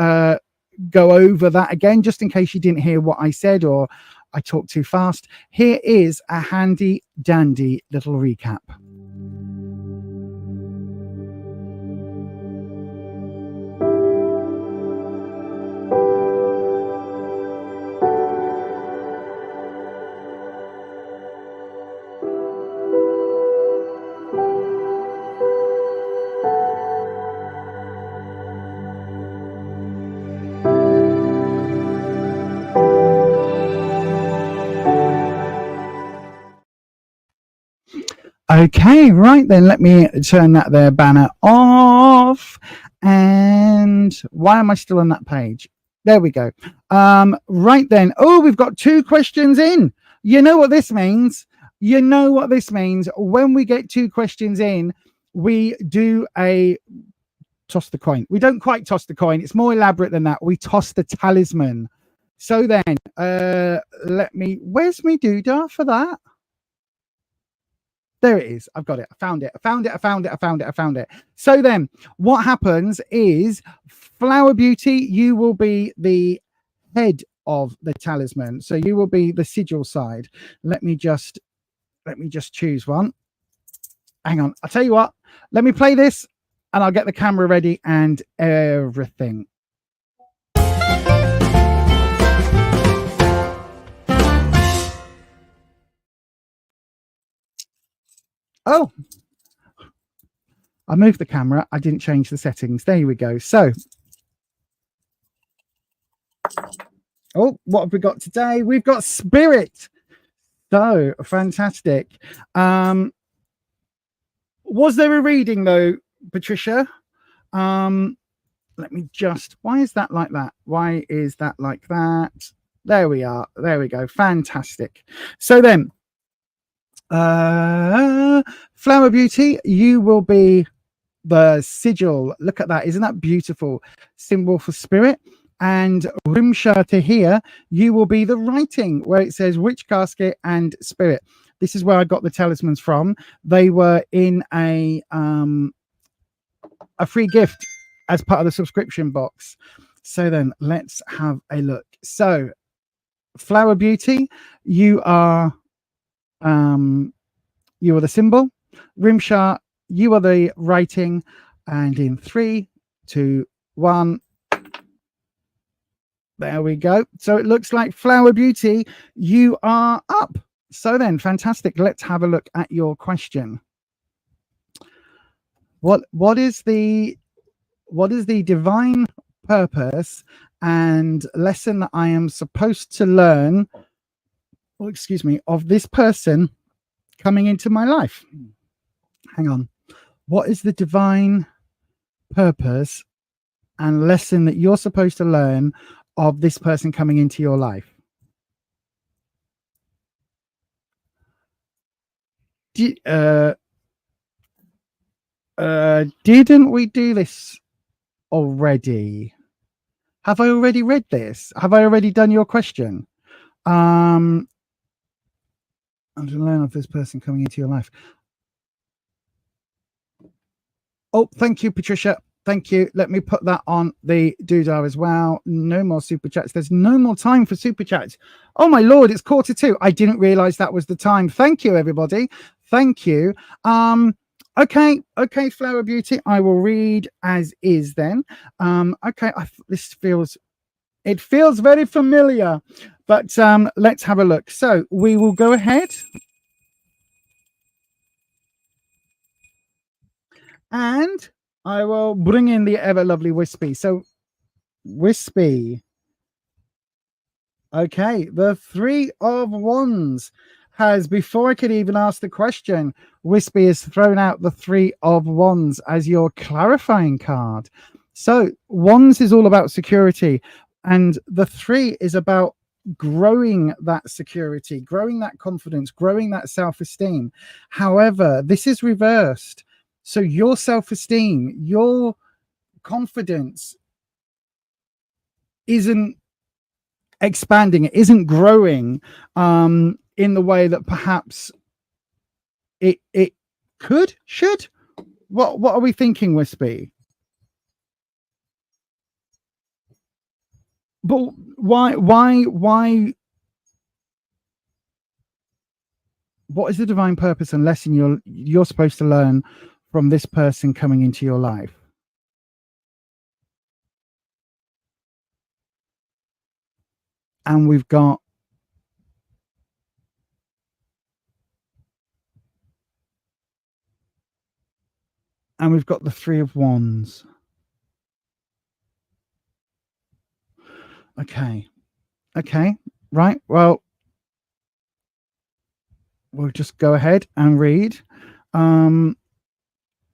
go over that again, just in case you didn't hear what I said or I talked too fast, here is a handy dandy little recap. Okay, right then, let me turn that there banner off. And why am I still on that page? There we go. Right then. Oh, we've got 2 questions in. You know what this means? You know what this means? When we get 2 questions in, we do a toss the coin. We don't quite toss the coin. It's more elaborate than that. We toss the talisman. So then, where's me doodah for that? There it is. I've got it. I found it. So then what happens is, Flower Beauty, you will be the head of the talisman. So you will be the sigil side. Let me just choose one. Hang on. I'll tell you what. Let me play this and I'll get the camera ready and everything. Oh, I moved the camera. I didn't change the settings. There we go. So, oh, what have we got today? We've got Spirit. So fantastic. Was there a reading though, Patricia? Let me just, why is that like that? Why is that like that? There we are. There we go. Fantastic. So then, Flower Beauty, you will be the sigil. Look at that. Isn't that beautiful? Symbol for spirit. And Rimshirter here, you will be the writing where it says witch casket and spirit. This is where I got the talismans from. They were in a free gift as part of the subscription box. So then let's have a look. So Flower Beauty, you are the symbol. Rimshar, you are the writing. And in 3, 2, 1. There we go. So it looks like Flower Beauty, you are up. So then, fantastic. Let's have a look at your question. What is the divine purpose and lesson that I am supposed to learn, of this person coming into my life? Hang on. What is the divine purpose and lesson that you're supposed to learn of this person coming into your life? Didn't we do this already? Have I already read this? Have I already done your question? I'm to learn of this person coming into your life. Oh, thank you, Patricia. Thank you. Let me put that on the doodah as well. No more super chats. There's no more time for super chats. Oh my Lord, it's 1:45. I didn't realize that was the time. Thank you, everybody. Thank you. Okay, Flower Beauty. I will read as is then. Okay, this feels very familiar, but let's have a look. So we will go ahead. And I will bring in the ever lovely Wispy. So, Wispy. Okay, the Three of Wands has, before I could even ask the question, Wispy has thrown out the Three of Wands as your clarifying card. So, Wands is all about security, and the Three is about growing that security, growing that confidence, growing that self-esteem. However, this is reversed. So your self-esteem, your confidence isn't expanding, it isn't growing in the way that perhaps it should. What are we thinking, Wispy? But why? What is the divine purpose and lesson you're supposed to learn from this person coming into your life? And we've got the Three of Wands. Okay, right. Well, we'll just go ahead and read.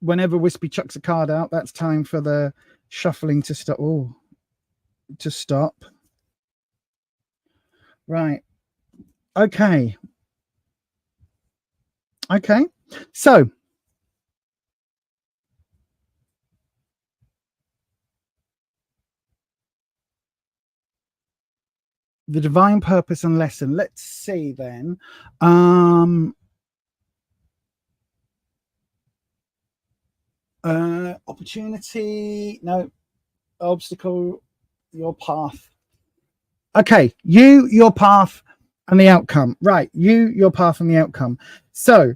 Whenever Wispy chucks a card out, that's time for the shuffling to stop. Oh, to stop. Right. Okay. So the divine purpose and lesson. Let's see then. Opportunity, no. Obstacle, your path. Okay, your path and the outcome. Right, your path and the outcome. So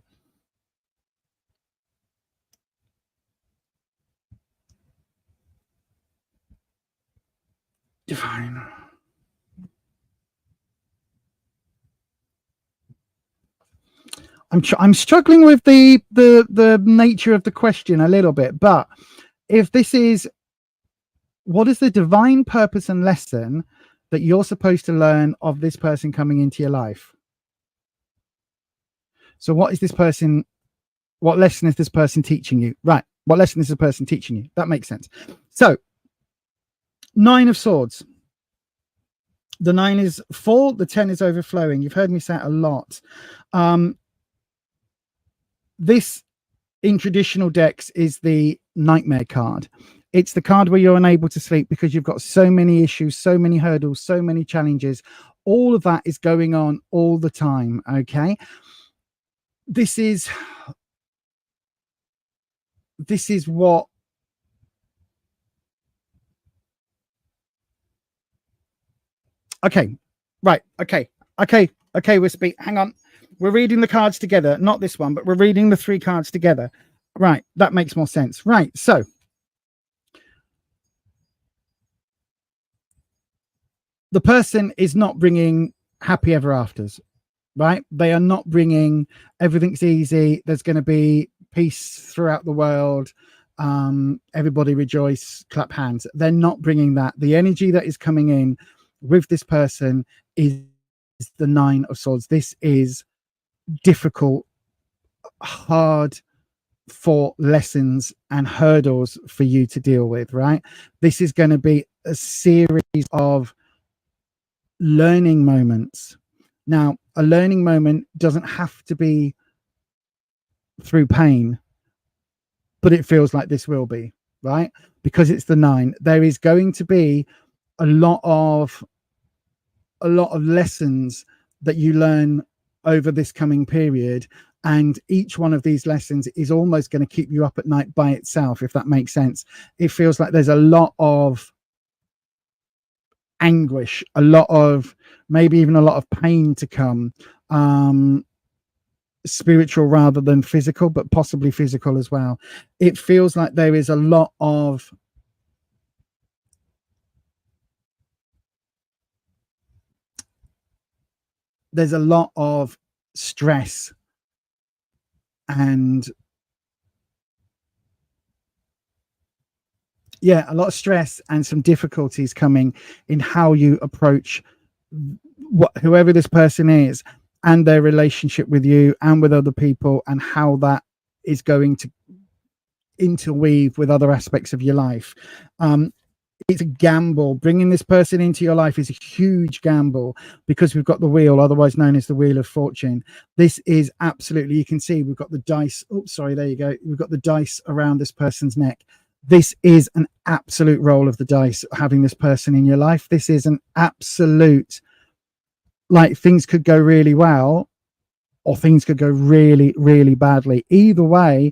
divine. I'm struggling with the nature of the question a little bit, but if this is, what is the divine purpose and lesson that you're supposed to learn of this person coming into your life? So what is this person, what lesson is this person teaching you? Right, what lesson is this person teaching you? That makes sense. So Nine of Swords. The 9 is full, the 10 is overflowing. You've heard me say it a lot. This in traditional decks is the nightmare card. It's the card where you're unable to sleep because you've got so many issues, so many hurdles, so many challenges. All of that is going on all the time. Okay. This is what okay. Right. Okay, Wispy, hang on. We're reading the cards together, not this one, but we're reading the 3 cards together. Right, that makes more sense. Right, so the person is not bringing happy ever afters, right? They are not bringing everything's easy. There's going to be peace throughout the world. Everybody rejoice, clap hands. They're not bringing that. The energy that is coming in with this person is the 9 of Swords. This is difficult, hard for lessons and hurdles for you to deal with, right? This is going to be a series of learning moments. Now, a learning moment doesn't have to be through pain, but it feels like this will be, right? Because it's the 9. There is going to be a lot of lessons that you learn over this coming period, and each one of these lessons is almost going to keep you up at night by itself, if that makes sense. It feels like there's a lot of anguish, a lot of, maybe even a lot of pain to come, spiritual rather than physical, but possibly physical as well. It feels like there is a lot of stress and a lot of stress and some difficulties coming in how you approach whoever this person is and their relationship with you and with other people, and how that is going to interweave with other aspects of your life. It's a gamble. Bringing this person into your life is a huge gamble, because we've got the wheel, otherwise known as the Wheel of Fortune. This is absolutely, you can see we've got the dice. Oh, sorry, there you go. We've got the dice around this person's neck. This is an absolute roll of the dice, having this person in your life. This is an absolute, like, things could go really well or things could go really, really badly. Either way,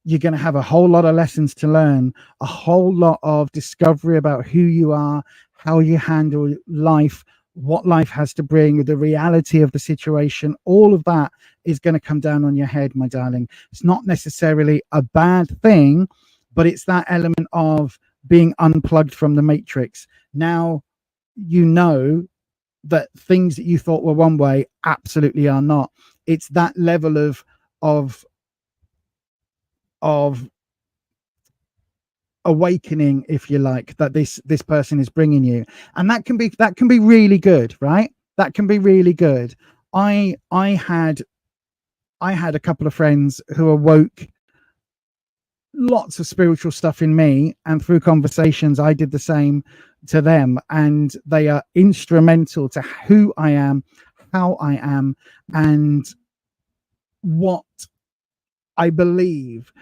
you're going to have a whole lot of lessons to learn, a whole lot of discovery about who you are, how you handle life, what life has to bring, the reality of the situation. All of that is going to come down on your head, my darling. It's not necessarily a bad thing, but it's that element of being unplugged from the matrix. Now, you know that things that you thought were one way absolutely are not. It's that level of awakening, if you like, that this person is bringing you, and that can be really good, right? That can be really good. I had a couple of friends who awoke lots of spiritual stuff in me, and through conversations I did the same to them, and they are instrumental to who I am, how I am, and what I believe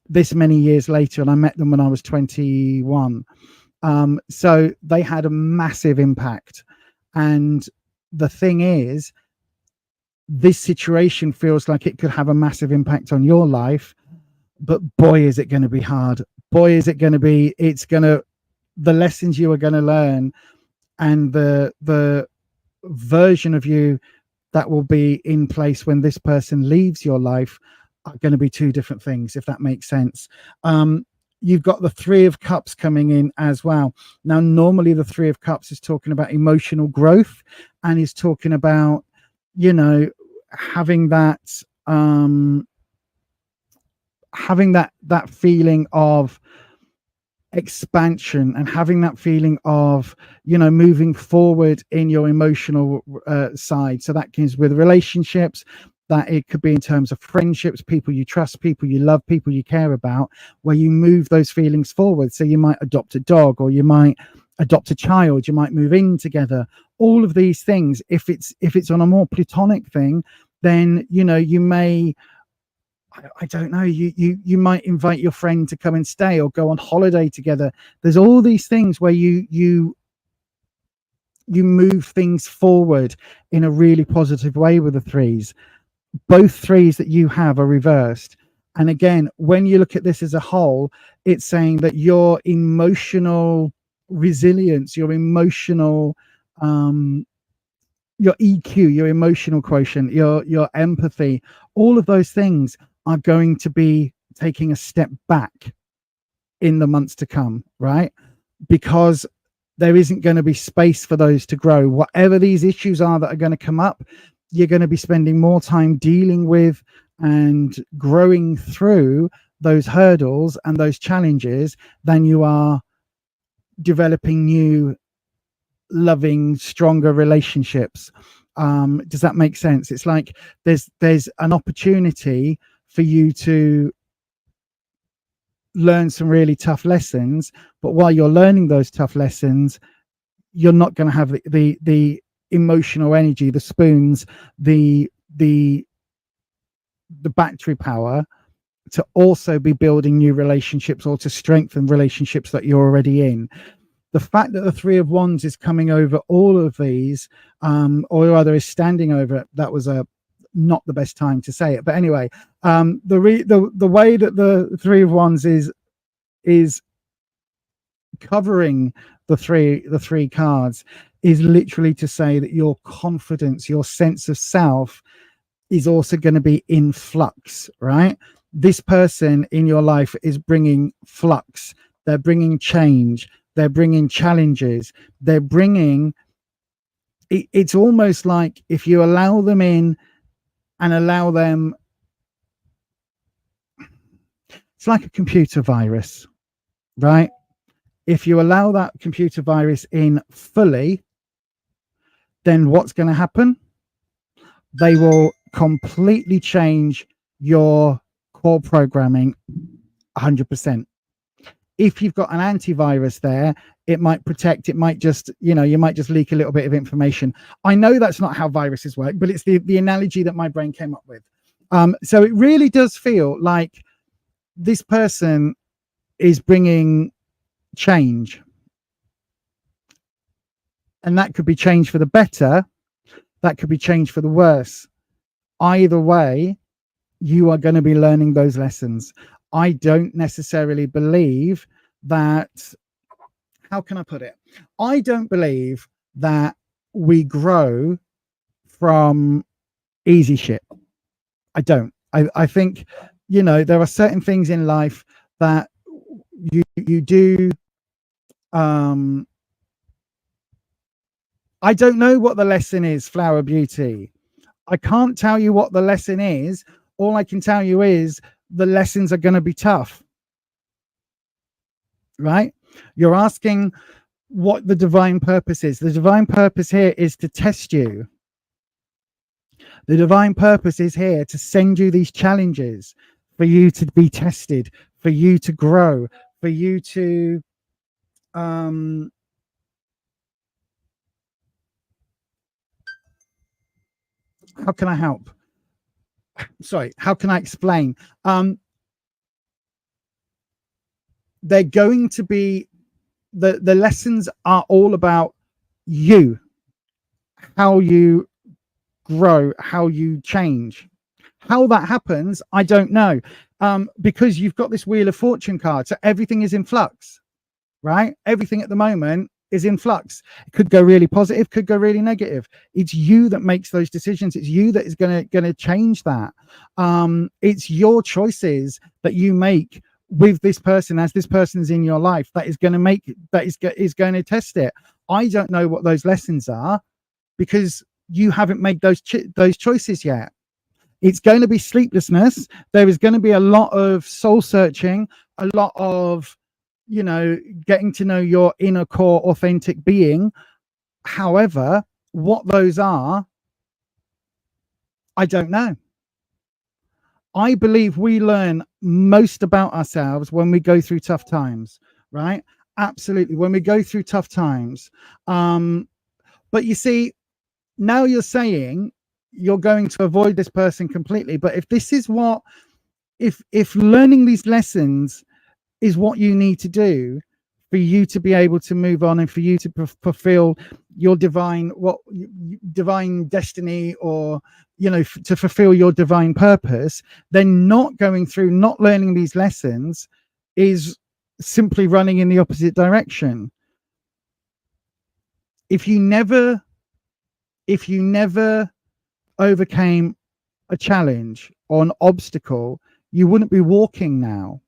this many years later. And I met them when I was 21, so they had a massive impact. And the thing is, this situation feels like it could have a massive impact on your life, but boy, is it going to be hard. Boy, is it going to be, the lessons you are going to learn and the version of you that will be in place when this person leaves your life are going to be two different things, if that makes sense. You've got the Three of Cups coming in as well. Now, normally the Three of Cups is talking about emotional growth, and is talking about, having that feeling of expansion, and having that feeling of moving forward in your emotional side. So that is with relationships, that it could be in terms of friendships, people you trust, people you love, people you care about, where you move those feelings forward. So you might adopt a dog, or you might adopt a child, you might move in together. All of these things, if it's on a more platonic thing, then you may, I don't know, you might invite your friend to come and stay, or go on holiday together. There's all these things where you move things forward in a really positive way with the threes. Both threes that you have are reversed. And again, when you look at this as a whole, it's saying that your emotional resilience, your emotional your EQ, your emotional quotient, your empathy, all of those things are going to be taking a step back in the months to come, right? Because there isn't going to be space for those to grow. Whatever these issues are that are going to come up, you're going to be spending more time dealing with and growing through those hurdles and those challenges than you are developing new, loving, stronger relationships. Does that make sense? It's like there's an opportunity for you to learn some really tough lessons, but while you're learning those tough lessons, you're not going to have the emotional energy, the spoons, the battery power to also be building new relationships, or to strengthen relationships that you're already in. The fact that the Three of Wands is coming over all of these, or rather is standing over it, that was not the best time to say it. But anyway, the way that the Three of Wands is covering the three cards is literally to say that your confidence, your sense of self is also going to be in flux, right? This person in your life is bringing flux. They're bringing change. They're bringing challenges. They're bringing, it's almost like if you allow them in and allow them, it's like a computer virus, right? If you allow that computer virus in fully, then what's going to happen? They will completely change your core programming 100%. If you've got an antivirus there, it might protect, it might just, you might just leak a little bit of information. I know that's not how viruses work, but it's the analogy that my brain came up with. So it really does feel like this person is bringing change, and that could be change for the better, that could be change for the worse. Either way, you are going to be learning those lessons. I don't necessarily believe that, how can I put it? I don't believe that we grow from easy shit. I don't. I think, there are certain things in life that you do. I don't know what the lesson is, Flower Beauty. I can't tell you what the lesson is. All I can tell you is the lessons are going to be tough, right? You're asking what the divine purpose is. The divine purpose here is to test you. The divine purpose is here to send you these challenges for you to be tested, for you to grow, for you to how can I help? Sorry, how can I explain? They're going to be, the lessons are all about you, how you grow, how you change. How that happens, I don't know, because you've got this Wheel of Fortune card, so everything is in flux, right? Everything at the moment is in flux. It could go really positive, could go really negative. It's you that makes those decisions. It's you that is going to change that. It's your choices that you make with this person, as this person is in your life, that is going to make, that is going to test it. I don't know what those lessons are because you haven't made those choices yet. It's going to be sleeplessness. There is going to be a lot of soul searching, a lot of, getting to know your inner core authentic being. However, what those are, I don't know. I believe we learn most about ourselves when we go through tough times, right? Absolutely. When we go through tough times. But you see, now you're saying you're going to avoid this person completely. But if this is what, if learning these lessons is what you need to do for you to be able to move on and for you to fulfill your divine destiny, or to fulfill your divine purpose, then not learning these lessons is simply running in the opposite direction. If you never overcame a challenge or an obstacle, you wouldn't be walking now.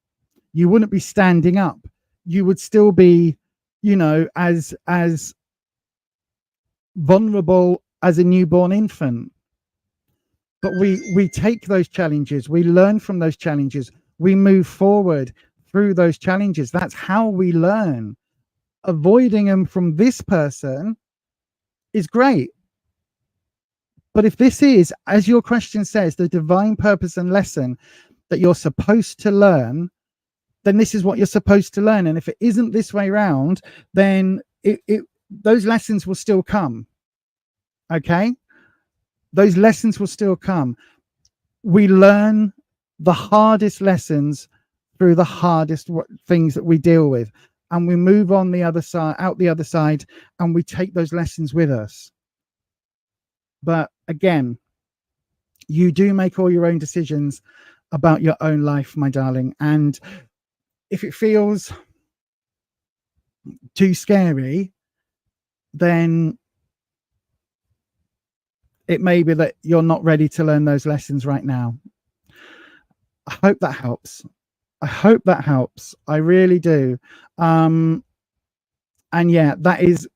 You wouldn't be standing up. You would still be, as vulnerable as a newborn infant. But we take those challenges, we learn from those challenges, we move forward through those challenges. That's how we learn. Avoiding them from this person is great. But if this is, as your question says, the divine purpose and lesson that you're supposed to learn, then this is what you're supposed to learn. And if it isn't this way around, then those lessons will still come. Okay? Those lessons will still come. We learn the hardest lessons through the hardest things that we deal with. and we move on the other side, out the other side, and we take those lessons with us. But again, you do make all your own decisions about your own life, my darling. And if it feels too scary, then it may be that you're not ready to learn those lessons right now. I hope that helps. I hope that helps. I really do. And yeah, that is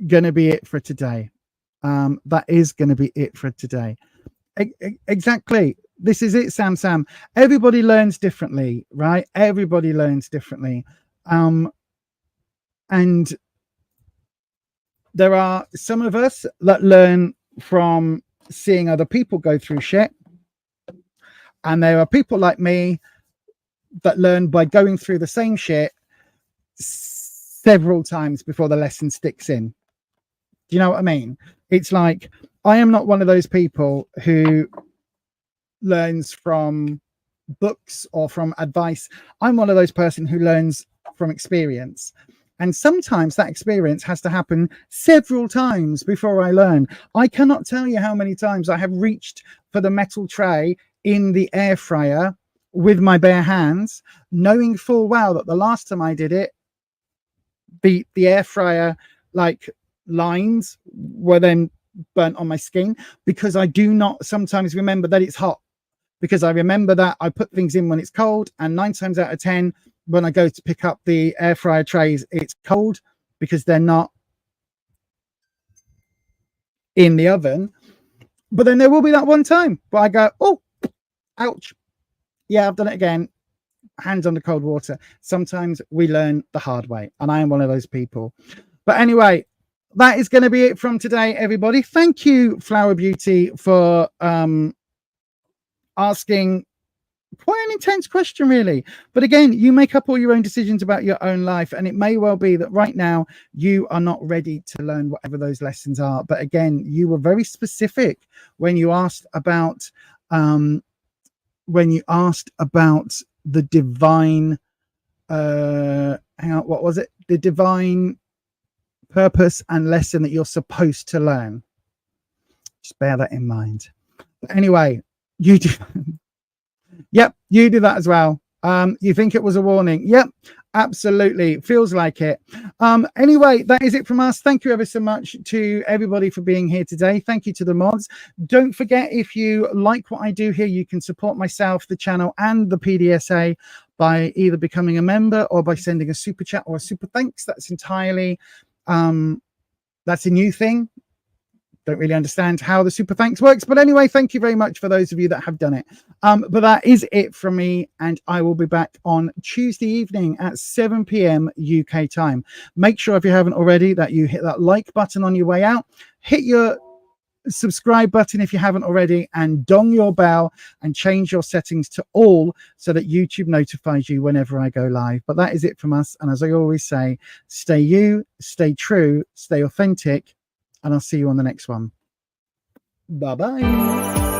going to be it for today. That is going to be it for today. Exactly. This is it, Sam. Everybody learns differently, right? Everybody learns differently. And there are some of us that learn from seeing other people go through shit. And there are people like me that learn by going through the same shit several times before the lesson sticks in. Do you know what I mean? It's like, I am not one of those people who learns from books or from advice. I'm one of those person who learns from experience. And sometimes that experience has to happen several times before I learn. I cannot tell you how many times I have reached for the metal tray in the air fryer with my bare hands, knowing full well that the last time I did it, the air fryer like lines were then burnt on my skin, because I do not sometimes remember that it's hot, because I remember that I put things in when it's cold, and 9 times out of 10 when I go to pick up the air fryer trays, it's cold because they're not in the oven. But then there will be that one time where I go, oh, ouch. Yeah, I've done it again. Hands under cold water. Sometimes we learn the hard way, and I am one of those people. But anyway, that is going to be it from today, everybody. Thank you, Flower Beauty, for asking quite an intense question, really. But again, you make up all your own decisions about your own life, and it may well be that right now you are not ready to learn whatever those lessons are. But again, you were very specific when you asked about the divine what was it? The divine purpose and lesson that you're supposed to learn. Just bear that in mind. But anyway, you do. Yep, you do that as well. You think it was a warning? Yep, absolutely. Feels like it. Anyway, that is it from us. Thank you ever so much to everybody for being here today. Thank you to the mods. Don't forget, if you like what I do here, you can support myself, the channel, and the PDSA by either becoming a member or by sending a super chat or a super thanks. That's entirely that's a new thing. Don't really understand how the super thanks works, but anyway, thank you very much for those of you that have done it. But that is it from me, and I will be back on Tuesday evening at 7 p.m. UK time. Make sure, if you haven't already, that you hit that like button on your way out, hit your subscribe button if you haven't already, and dong your bell and change your settings to all so that YouTube notifies you whenever I go live. But that is it from us, and as I always say, stay you, stay true, stay authentic, and I'll see you on the next one. Bye-bye.